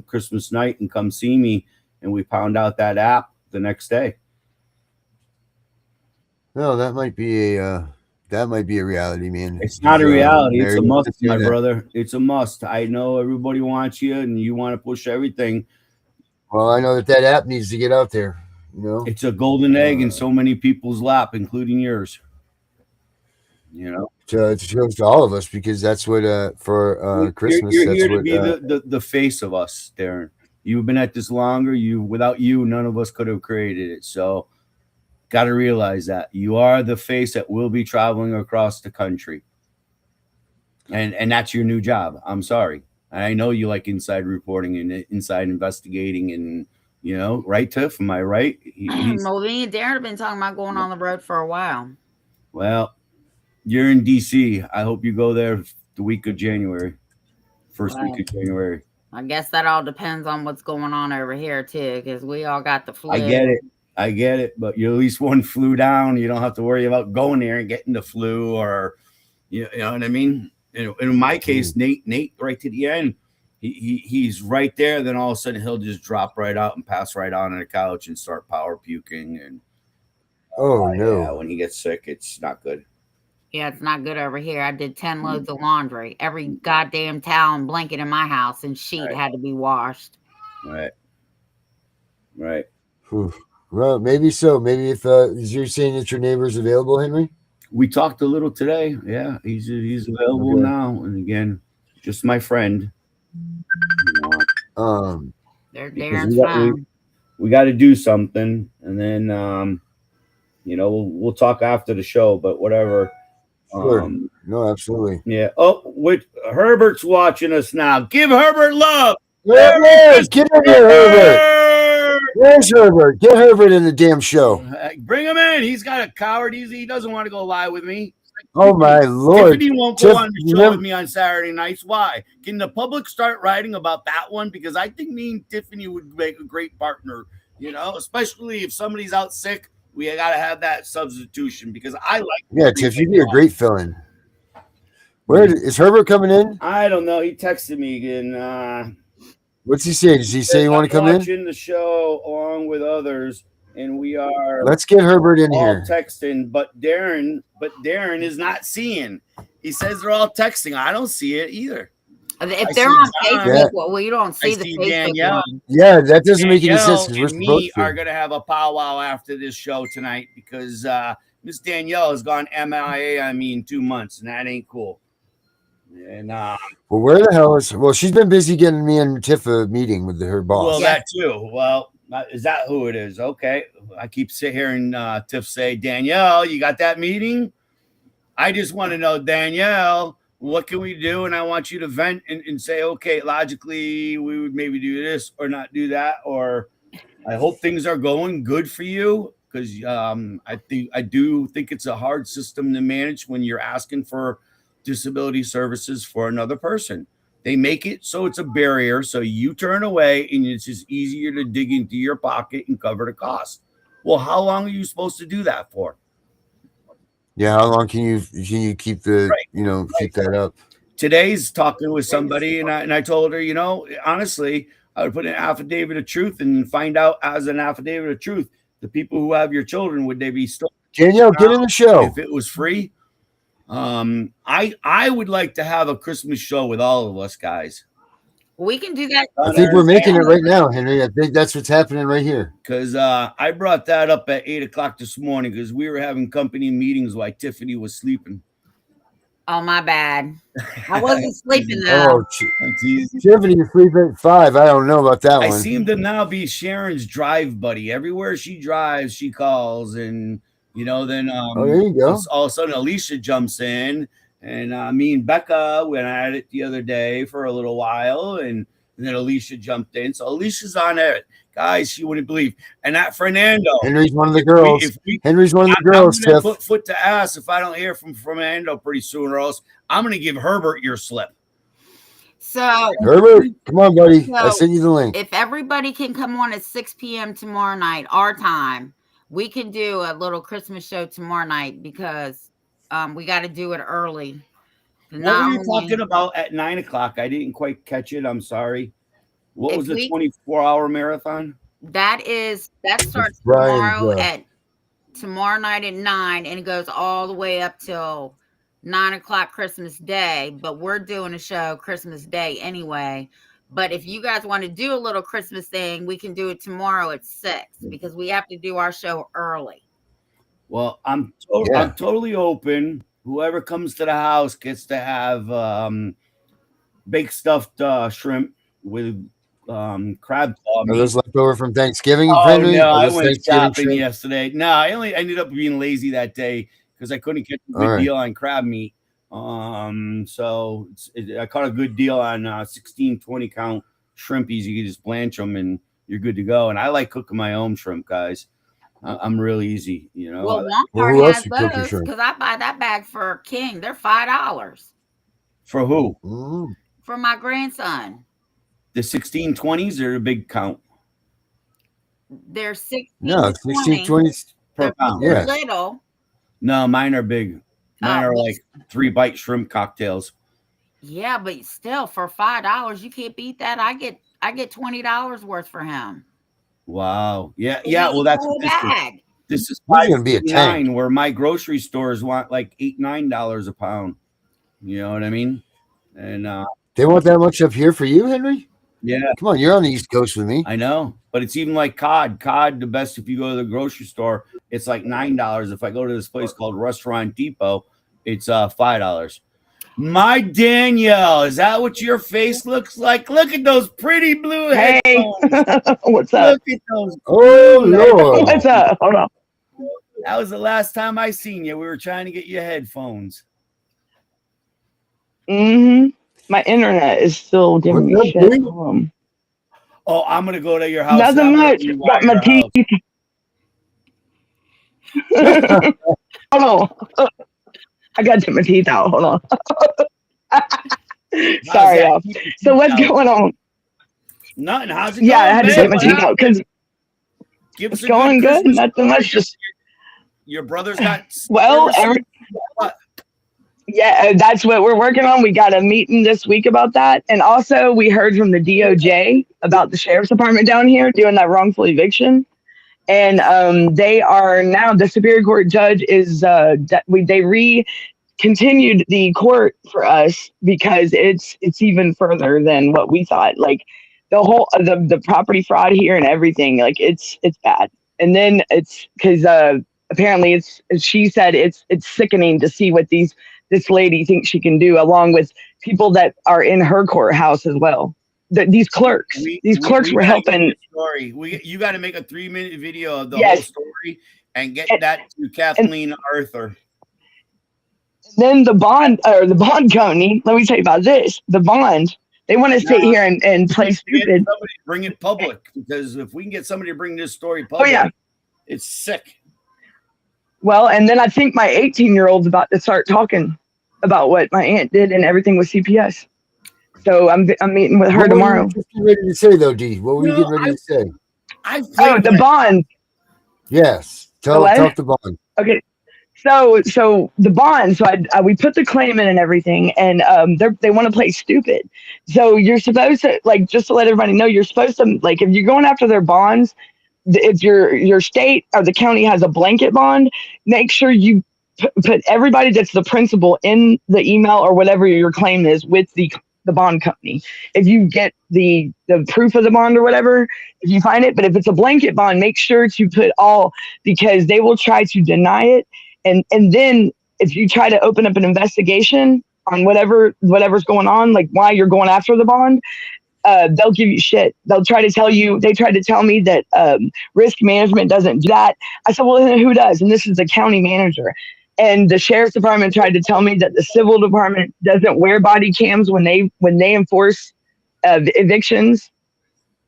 Speaker 8: Christmas night and come see me, and we pound out that app the next day.
Speaker 6: No, that might be a reality, man.
Speaker 8: It's not a reality. It's a must, my brother. It's a must. I know everybody wants you, and you want to push everything.
Speaker 6: Well, I know that app needs to get out there. You know,
Speaker 8: it's a golden egg in so many people's lap, including yours. You know,
Speaker 6: it shows to all of us because that's what for Christmas.
Speaker 8: You're
Speaker 6: that's
Speaker 8: here to
Speaker 6: what,
Speaker 8: be the face of us, Darren. You've been at this longer. Without you, none of us could have created it. So, got to realize that you are the face that will be traveling across the country, and that's your new job. I'm sorry. I know you like inside reporting and inside investigating, and you know, right, Tiff? Am I right?
Speaker 5: Well, me and Darren have been talking about going on the road for a while.
Speaker 8: Well, you're in DC. I hope you go there the week of January, first week of January.
Speaker 5: I guess that all depends on what's going on over here too, because we all got the flu.
Speaker 8: I get it, but you at least one flew down. You don't have to worry about going there and getting the flu, or you know what I mean. In my case, Nate, right to the end, he's right there. Then all of a sudden, he'll just drop right out and pass right on the couch and start power puking. And
Speaker 6: no,
Speaker 8: yeah, when he gets sick, it's not good.
Speaker 5: Yeah, it's not good over here. I did 10 loads of laundry. Every goddamn towel and blanket in my house and sheet had to be washed.
Speaker 8: Right.
Speaker 6: Well, maybe so. Maybe if you're saying that your neighbor's available, Henry.
Speaker 8: We talked a little today. Yeah, he's available now. And again, just my friend. We got to do something, and then you know, we'll talk after the show. But whatever.
Speaker 6: Sure. No, absolutely.
Speaker 8: Yeah. Oh, Herbert's watching us now. Give Herbert love.
Speaker 6: There it is. Get in here, Herbert. Where's Herbert? Get Herbert in the damn show.
Speaker 8: Bring him in. He's got a coward. He doesn't want to go live with me.
Speaker 6: Oh my Lord!
Speaker 8: Tiffany won't go on the show with me on Saturday nights. Why? Can the public start writing about that one? Because I think me and Tiffany would make a great partner. You know, especially if somebody's out sick, we got to have that substitution. Because I like.
Speaker 6: Yeah, Tiff, you'd be a great fill-in. Where is Herbert coming in?
Speaker 8: I don't know. He texted me again.
Speaker 6: What's he say? Does he say you want to come in?
Speaker 8: Watching the show along with others. And we are.
Speaker 6: Let's get Herbert in here.
Speaker 8: Texting, but Darren is not seeing. He says they're all texting. I don't see it either.
Speaker 5: If they're on Facebook, well, you don't see the Facebook
Speaker 8: Danielle.
Speaker 5: one.
Speaker 6: Yeah, that doesn't make any sense.
Speaker 8: Because we are going to have a powwow after this show tonight because Miss Danielle has gone MIA on me in 2 months, and that ain't cool. And
Speaker 6: Well, where the hell is? Well, she's been busy getting me and Tiff a meeting with her boss.
Speaker 8: well, that too. Well, is that who it is? Okay. I keep hearing Tiff say, Danielle, you got that meeting? I just want to know, Danielle, what can we do? And I want you to vent and say, okay, logically, we would maybe do this or not do that. Or I hope things are going good for you, because I do think it's a hard system to manage when you're asking for disability services for another person. They make it so it's a barrier, so you turn away, and it's just easier to dig into your pocket and cover the cost. Well, how long are you supposed to do that for?
Speaker 6: Yeah, how long can you keep the keep that up?
Speaker 8: Today's talking with somebody, and I told her, honestly, I would put an affidavit of truth and find out as an affidavit of truth, the people who have your children, would they be still
Speaker 6: Danielle, get in the show
Speaker 8: if it was free? I would like to have a Christmas show with all of us guys.
Speaker 5: We can do that.
Speaker 6: I think we're making it right now, Henry. I think that's what's happening right here.
Speaker 8: Because I brought that up at 8:00 this morning because we were having company meetings while Tiffany was sleeping.
Speaker 5: Oh, my bad. I wasn't sleeping though.
Speaker 6: Tiffany, you sleep at 5. I don't know about that one.
Speaker 8: I seem to now be Sharon's drive buddy. Everywhere she drives, she calls, and then
Speaker 6: there you go.
Speaker 8: All of a sudden Alicia jumps in, and me and Becca went at it the other day for a little while, and then Alicia jumped in. So Alicia's on it. Guys, she wouldn't believe. And that Fernando.
Speaker 6: Henry's one of the girls. Henry's one of the girls,
Speaker 8: I'm
Speaker 6: Tiff.
Speaker 8: put foot to ass if I don't hear from Fernando pretty soon, or else I'm going to give Herbert your slip.
Speaker 5: So
Speaker 6: Herbert, come on, buddy.
Speaker 5: So,
Speaker 6: I sent you the link.
Speaker 5: If everybody can come on at 6 p.m. tomorrow night, our time, we can do a little Christmas show tomorrow night because we got to do it early.
Speaker 8: What were you talking about at 9:00? I didn't quite catch it. I'm sorry. What was the 24-hour marathon?
Speaker 5: That starts tomorrow night at 9, and it goes all the way up till 9:00 Christmas Day. But we're doing a show Christmas Day anyway. But if you guys want to do a little Christmas thing, we can do it tomorrow at 6 because we have to do our show early.
Speaker 8: Well, I'm totally open. Whoever comes to the house gets to have baked stuffed shrimp with crab claw.
Speaker 6: Are those left over from Thanksgiving?
Speaker 8: Oh, no, I went shopping yesterday. No, I ended up being lazy that day because I couldn't get a good deal on crab meat. So I caught a good deal on 16, 20 count shrimpies. You can just blanch them and you're good to go. And I like cooking my own shrimp, guys. I'm real easy,
Speaker 5: Well, Walmart has those because I buy that bag for King. They're $5.
Speaker 8: For who?
Speaker 6: Mm-hmm.
Speaker 5: For my grandson.
Speaker 8: The 1620s or a big count?
Speaker 5: They're 16.
Speaker 6: No, 1620s
Speaker 8: per pound.
Speaker 5: They're little.
Speaker 8: No, mine are big. Mine are like 3-bite shrimp cocktails.
Speaker 5: Yeah, but still, for $5, you can't beat that. I get $20 worth for him.
Speaker 8: Wow. Yeah. Well, that's this is
Speaker 6: going to be a tank.
Speaker 8: where my grocery stores want like $8-9 a pound. You know what I mean? And
Speaker 6: they want that much up here for you, Henry?
Speaker 8: Yeah.
Speaker 6: Come on, you're on the East Coast with me.
Speaker 8: I know, but it's even like cod. Cod, the best if you go to the grocery store, it's like $9. If I go to this place called Restaurant Depot, it's $5. My Danielle, is that what your face looks like? Look at those pretty blue headphones.
Speaker 9: What's up?
Speaker 8: Look at those.
Speaker 6: Oh, Lord.
Speaker 9: What's up? Hold on.
Speaker 8: That was the last time I seen you. We were trying to get you headphones.
Speaker 9: Mm-hmm. My internet is still giving me shit.
Speaker 8: Oh, I'm going to go to your house.
Speaker 9: Nothing much. Got my teeth. Hold on. I got to get my teeth out. Hold on. Sorry, y'all. So what's going on?
Speaker 8: Nothing. How's it going?
Speaker 9: Yeah, I had to get my teeth out because it's going good. Nothing much. Just
Speaker 8: your brother's got.
Speaker 9: Well, yeah, that's what we're working on. We got a meeting this week about that, and also we heard from the DOJ about the sheriff's department down here doing that wrongful eviction. And they are now, the Superior Court judge is they continued the court for us because it's even further than what we thought. Like the whole the property fraud here and everything, like it's bad. And then it's because apparently she said it's sickening to see what these this lady thinks she can do, along with people that are in her courthouse as well. These clerks
Speaker 8: We
Speaker 9: were
Speaker 8: gotta get
Speaker 9: helping.
Speaker 8: this story. You got to make a 3-minute video of the whole
Speaker 9: Yes.
Speaker 8: story and get that to Kathleen Arthur.
Speaker 9: Then the bond company, let me tell you about this. The bond, they want to sit here and play stupid.
Speaker 8: Somebody bring it public, because if we can get somebody to bring this story public, it's sick.
Speaker 9: Well, and then I think my 18-year-old's about to start talking about what my aunt did and everything with CPS. So I'm meeting with her tomorrow.
Speaker 6: What were you getting ready to say, though, Dee? What were you getting ready to say?
Speaker 9: The bond.
Speaker 6: Yes. Talk the bond.
Speaker 9: Okay. So the bond. So we put the claim in and everything, and they want to play stupid. So you're supposed to, like, just to let everybody know, you're supposed to, like, if you're going after their bonds, if your state or the county has a blanket bond, make sure you put everybody that's the principal in the email or whatever your claim is with the bond company. If you get the proof of the bond or whatever, if you find it, but if it's a blanket bond, make sure to put all, because they will try to deny it. And then if you try to open up an investigation on whatever's going on, like why you're going after the bond, they'll give you shit. They'll try to tell you, they tried to tell me that risk management doesn't do that. I said, well, then who does? And this is the county manager. And the sheriff's department tried to tell me that the civil department doesn't wear body cams when they enforce evictions.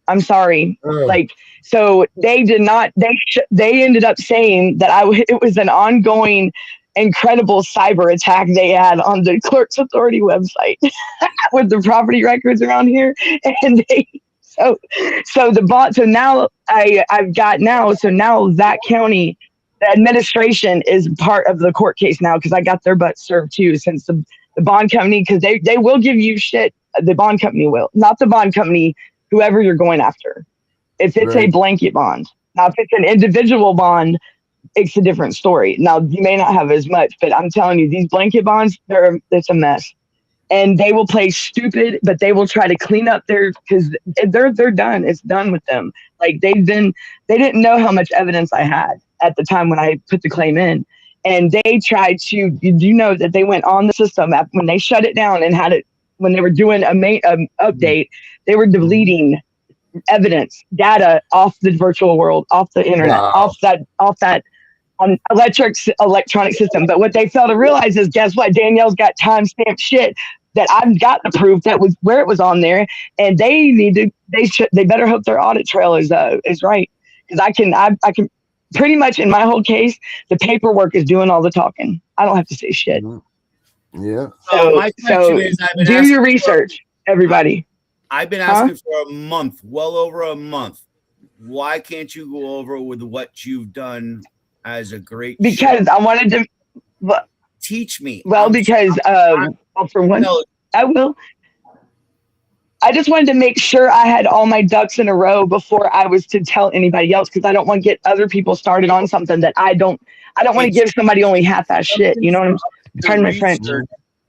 Speaker 9: I'm sorry. Like, so they did not, they ended up saying that it was an ongoing, incredible cyber attack they had on the Clerks Authority website with the property records around here. And so now now that county, the administration is part of the court case now, because I got their butt served too, since the bond company, because they will give you shit. The bond company will, not the bond company, whoever you're going after. If it's a blanket bond. Now, if it's an individual bond, it's a different story. Now, you may not have as much, but I'm telling you, these blanket bonds, it's a mess. And they will play stupid, but they will try to clean up because they're done. It's done with them. Like, they didn't know how much evidence I had at the time when I put the claim in. And they tried to, you know, that they went on the system when they shut it down and had it, when they were doing a update, they were deleting evidence, data off the virtual world, off the internet, off that electronic system. But what they fail to realize is, guess what? Danielle's got timestamped shit that I've got the proof that was where it was on there, and they better hope their audit trail is right, because I can pretty much, in my whole case, the paperwork is doing all the talking. I don't have to say shit.
Speaker 6: Yeah.
Speaker 9: So do your research, everybody.
Speaker 8: I've been asking for a month, well over a month. Why can't you go over with what you've done as a great
Speaker 9: Because I wanted to
Speaker 8: teach me.
Speaker 9: Well, for one, I will. I just wanted to make sure I had all my ducks in a row before I was to tell anybody else, because I don't want to get other people started on something that I don't want to give somebody only half that shit. You know what I'm saying? Pardon my French.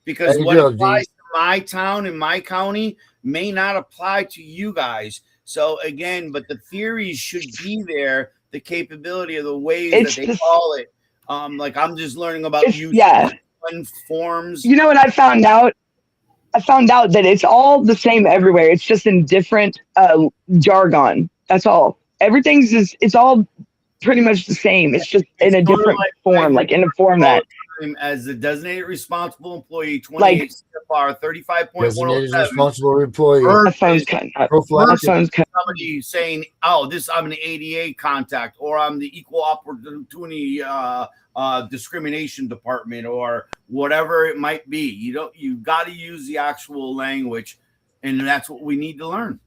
Speaker 8: Because what applies to my town and my county may not apply to you guys. So again, but the theories should be there, the capability of the ways that they call it. Like, I'm just learning about forms. You
Speaker 9: know what I found out? I found out that it's all the same everywhere. It's just in different jargon. That's all. It's all pretty much the same. It's just in a different form, like in a format.
Speaker 8: As the designated responsible employee, 28 CFR 35.107.
Speaker 6: Designated responsible employee.
Speaker 8: Somebody saying, "Oh, I'm an ADA contact, or I'm the Equal Opportunity Discrimination Department, or whatever it might be." You got to use the actual language, and that's what we need to learn.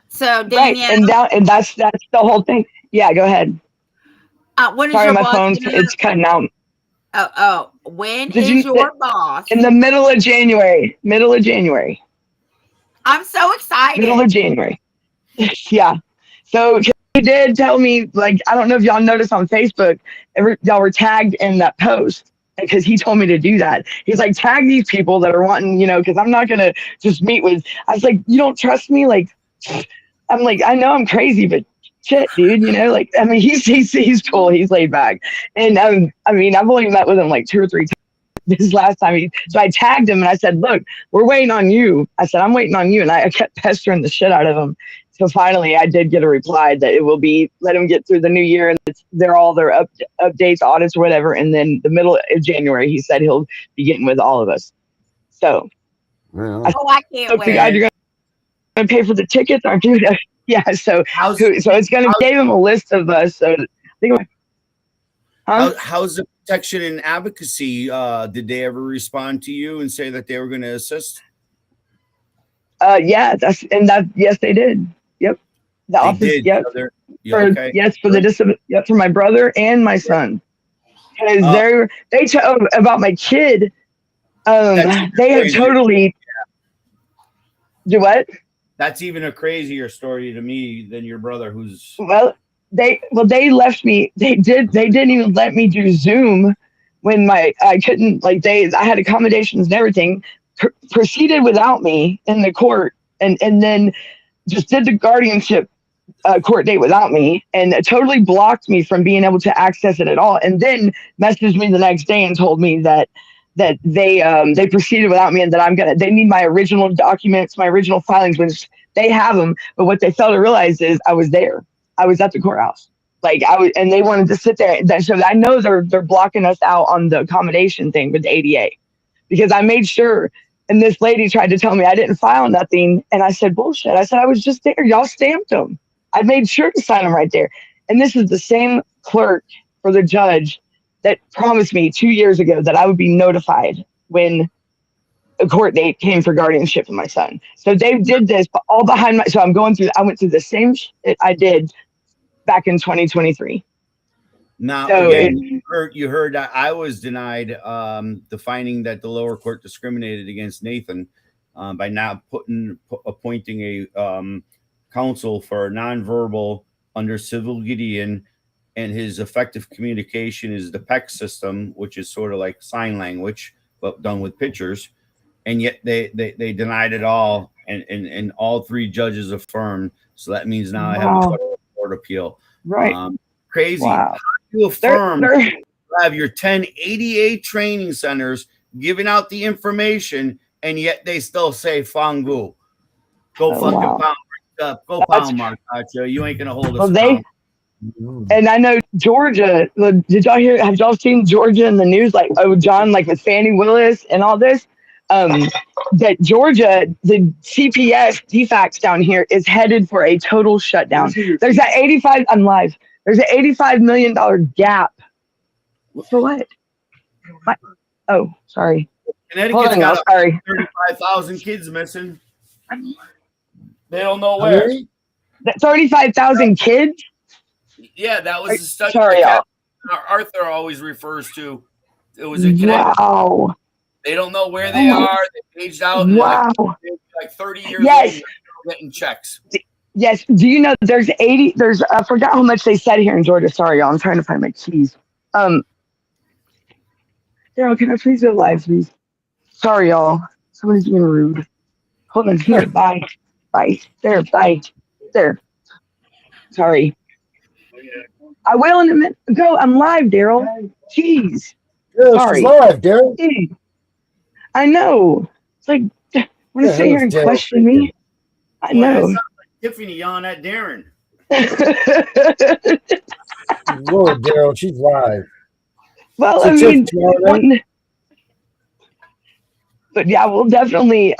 Speaker 5: So, Danielle,
Speaker 9: and that's the whole thing. Yeah, go ahead.
Speaker 5: When is
Speaker 9: Sorry,
Speaker 5: your
Speaker 9: my
Speaker 5: boss
Speaker 9: phone's it's cutting out.
Speaker 5: When is your boss?
Speaker 9: In the middle of January.
Speaker 5: I'm so excited.
Speaker 9: Middle of January. Yeah. So he did tell me, like, I don't know if y'all noticed on Facebook, y'all were tagged in that post, because he told me to do that. He's like, tag these people that are wanting, because I'm not going to just meet with. I was like, you don't trust me? Like, I'm like, I know I'm crazy, but shit, dude, like, I mean, he's cool. He's laid back. And I mean, I've only met with him like 2 or 3 times. this last time. So I tagged him and I said, look, we're waiting on you. I said, I'm waiting on you. And I kept pestering the shit out of him. So finally, I did get a reply that it will be, let him get through the new year, and they're all their updates, audits, or whatever. And then the middle of January, he said he'll be getting with all of us. So
Speaker 6: Well,
Speaker 5: I can't
Speaker 9: you guys
Speaker 5: wait.
Speaker 9: are going to pay for the tickets, aren't you? Yeah. So it's going to give him a list of us. So
Speaker 8: how's the protection and advocacy? Did they ever respond to you and say that they were going to assist?
Speaker 9: Yeah, yes, they did. Yep. The office.
Speaker 8: Did.
Speaker 9: Yep.
Speaker 8: So
Speaker 9: for the disability. Yep, for my brother and my son. Because they told about my kid. They had totally. Do what?
Speaker 8: That's even a crazier story to me than your brother, who's
Speaker 9: they left me. They didn't even let me do Zoom when I couldn't, like, I had accommodations and everything. Proceeded without me in the court, and then just did the guardianship court date without me, and totally blocked me from being able to access it at all. And then messaged me the next day and told me that they proceeded without me, and that they need my original documents, my original filings, which they have them. But what they failed to realize is I was there. I was at the courthouse. Like and they wanted to sit there. So I know they're blocking us out on the accommodation thing with the ADA, because I made sure. And this lady tried to tell me I didn't file nothing, and I said bullshit. I said I was just there. Y'all stamped them. I made sure to sign them right there. And this is the same clerk for the judge that promised me 2 years ago that I would be notified when a court date came for guardianship of my son. So they did this all behind my. So I went through the same shit I did back in 2023.
Speaker 8: Now,
Speaker 9: so
Speaker 8: again, you heard that I was denied the finding that the lower court discriminated against Nathan by not appointing a counsel for nonverbal under civil Gideon, and his effective communication is the PEC system, which is sort of like sign language but done with pictures. And yet they denied it all, and all three judges affirmed. So that means now I have a federal court appeal.
Speaker 9: Right.
Speaker 8: Crazy.
Speaker 9: Wow.
Speaker 8: How do you affirm have your 10 ADA training centers giving out the information, and yet they still say Fangu? Go fucking pound up. Go pound Mark. You ain't gonna hold us.
Speaker 9: And I know Georgia. Did y'all hear? Have y'all seen Georgia in the news? Like, John, like with Fannie Willis and all this. That Georgia, the CPS defects down here is headed for a total shutdown. There's that 85. I'm live. There's an $85 million gap. For what? Oh, sorry.
Speaker 8: Connecticut's got 35,000 kids missing. They don't know where.
Speaker 9: 35,000 kids?
Speaker 8: Yeah, that was the study.
Speaker 9: Sorry, y'all.
Speaker 8: Arthur always refers to. It was in Connecticut.
Speaker 9: Wow.
Speaker 8: They don't know where they are. They aged out.
Speaker 9: Wow.
Speaker 8: Like 30 years old, getting checks.
Speaker 9: Yes. Do you know there's I forgot how much they said here in Georgia. Sorry, y'all. I'm trying to find my keys. Daryl, can I please go live, please? Sorry, y'all. Somebody's being rude. Hold on. Here. Bye. Bye. There. Bye. There. Sorry. I will in a minute. Go. I'm live, Daryl. Jeez. Sorry.
Speaker 6: She's live, Daryl.
Speaker 9: I know. It's like, want to sit here and question me? I know.
Speaker 8: Like Tiffany yelling at Darren.
Speaker 6: Whoa, Daryl, she's live.
Speaker 9: Well, so I mean, but yeah, I'll definitely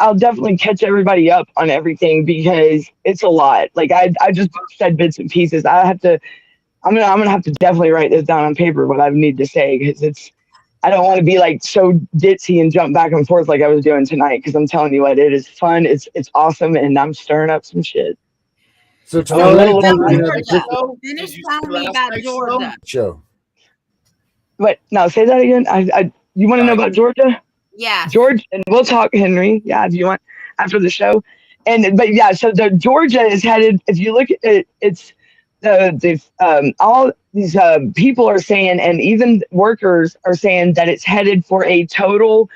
Speaker 9: catch everybody up on everything, because it's a lot. Like I just said bits and pieces. I'm gonna have to definitely write this down on paper, what I need to say, because I don't want to be like so ditzy and jump back and forth like I was doing tonight, because I'm telling you what, it is fun. It's awesome, and I'm stirring up some shit.
Speaker 6: So tomorrow
Speaker 5: finish telling me about Georgia.
Speaker 6: Show.
Speaker 9: But no, say that again. You want to know about Georgia?
Speaker 5: Yeah.
Speaker 9: George, and we'll talk, Henry. Yeah, if you want, after the show. But yeah, so the Georgia is headed. If you look at it, it's all these people are saying, and even workers are saying, that it's headed for a total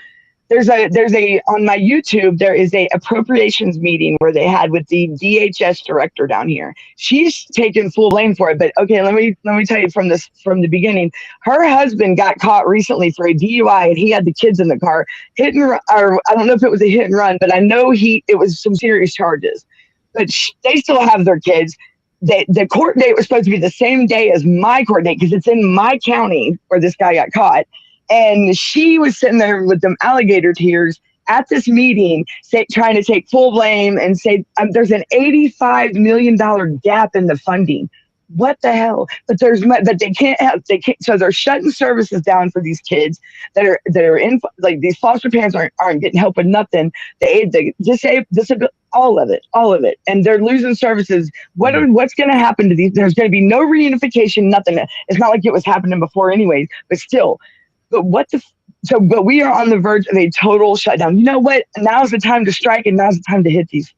Speaker 9: there's a on my YouTube, there is a appropriations meeting where they had with the DHS director down here. She's taken full blame for it, but okay, let me tell you from the beginning. Her husband got caught recently for a DUI, and he had the kids in the car. Hit and run, or I don't know if it was a hit and run, but I know it was some serious charges. But they still have their kids. The court date was supposed to be the same day as my court date because it's in my county where this guy got caught. And she was sitting there with them alligator tears at this meeting, trying to take full blame and say there's an $85 million gap in the funding. What the hell? But they can't. So they're shutting services down for these kids that are in, like, these foster parents aren't getting help with nothing. The disabled, all of it, and they're losing services. What's going to happen to these? There's going to be no reunification, nothing. It's not like it was happening before, anyways. But still. But but we are on the verge of a total shutdown. You know what? Now's the time to strike, and now's the time to hit these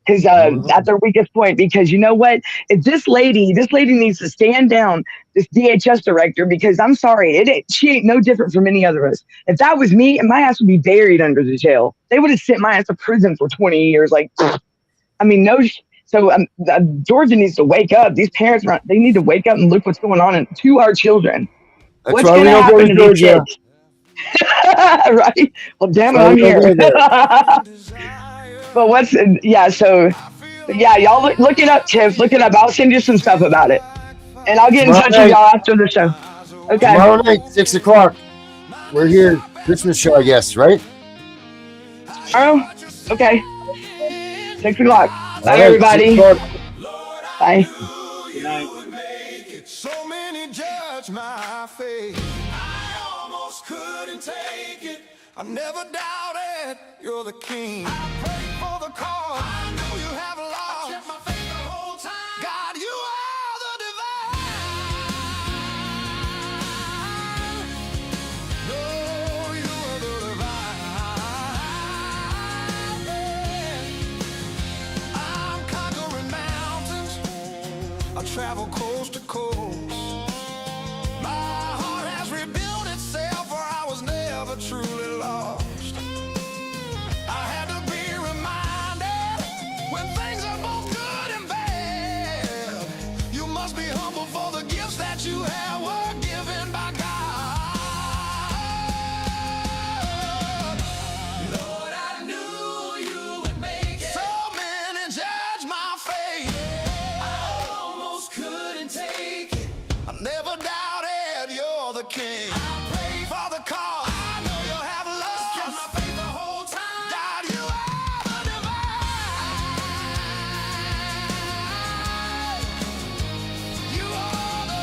Speaker 9: because at their weakest point. Because you know what? If this lady needs to stand down, this DHS director, because I'm sorry, she ain't no different from any other of us. If that was me, my ass would be buried under the jail. They would have sent my ass to prison for 20 years. Like, I mean, no. So Georgia needs to wake up. These parents, they need to wake up and look what's going on to our children.
Speaker 6: That's
Speaker 9: what's
Speaker 6: why
Speaker 9: going
Speaker 6: we
Speaker 9: to
Speaker 6: don't go
Speaker 9: happen
Speaker 6: to
Speaker 9: to these
Speaker 6: Georgia.
Speaker 9: kids? Right? Well, damn it,
Speaker 6: That's
Speaker 9: I'm
Speaker 6: why we
Speaker 9: here.
Speaker 6: don't go there.
Speaker 9: So y'all look it up, Tiff. Look it up. I'll send you some stuff about it, and I'll get in touch with y'all after the show. Okay.
Speaker 6: Tomorrow night, 6 o'clock. We're here. Christmas show, I guess, right?
Speaker 9: Oh, okay. 6 o'clock. Bye,
Speaker 6: All right,
Speaker 9: everybody.
Speaker 6: 6 o'clock.
Speaker 9: Bye.
Speaker 8: Good night.
Speaker 4: So many judge my faith. I almost couldn't take it. I never doubted you're the king. I prayed for the cause. I know you have lost. I kept my faith the whole time. God, you are the divine. No, you are the divine. I'm conquering mountains. I travel coast to coast. My heart has rebuilt itself, for I was never truly lost. I had to be reminded when things are both good and bad. You must be humble for the gifts that you have were given by God. Lord, I knew you would make it. So many judge my faith. I almost couldn't take it. I never doubted you're the king. I prayed for the cause. I know you'll have love. Kept my faith the whole time. God, you are the divine. You are the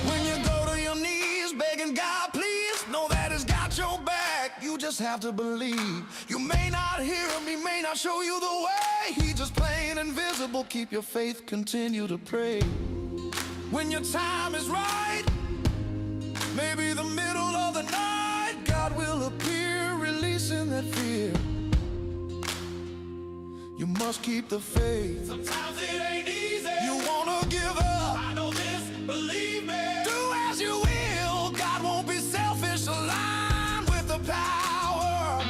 Speaker 4: When you go to your knees begging God, please know that He's got your back. You just have to believe. You may not hear Him, He may not show you the way. He's just plain invisible. Keep your faith, continue to pray. When your time is right, maybe the middle of the night, God will appear, releasing that fear. You must keep the faith. Sometimes it ain't easy. You wanna give up. I know this, believe me. Do as you will. God won't be selfish. Align with the power.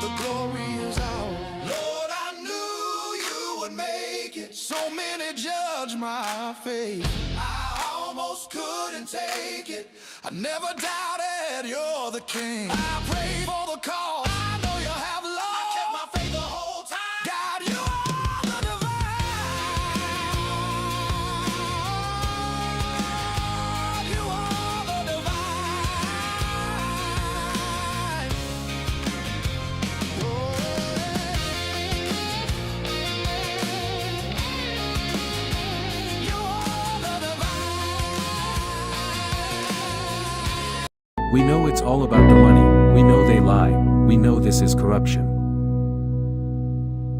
Speaker 4: The glory is ours. Lord, I knew you would make it. So many judge my faith. I almost couldn't take it. I never doubted you're the king. I prayed for the cause. I know you have love. I kept my faith the whole time. God, you are the divine. You are the divine. You are the divine.
Speaker 3: We know it's all about the money, we know they lie, we know this is corruption.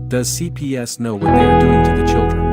Speaker 3: Does CPS know what they are doing to the children?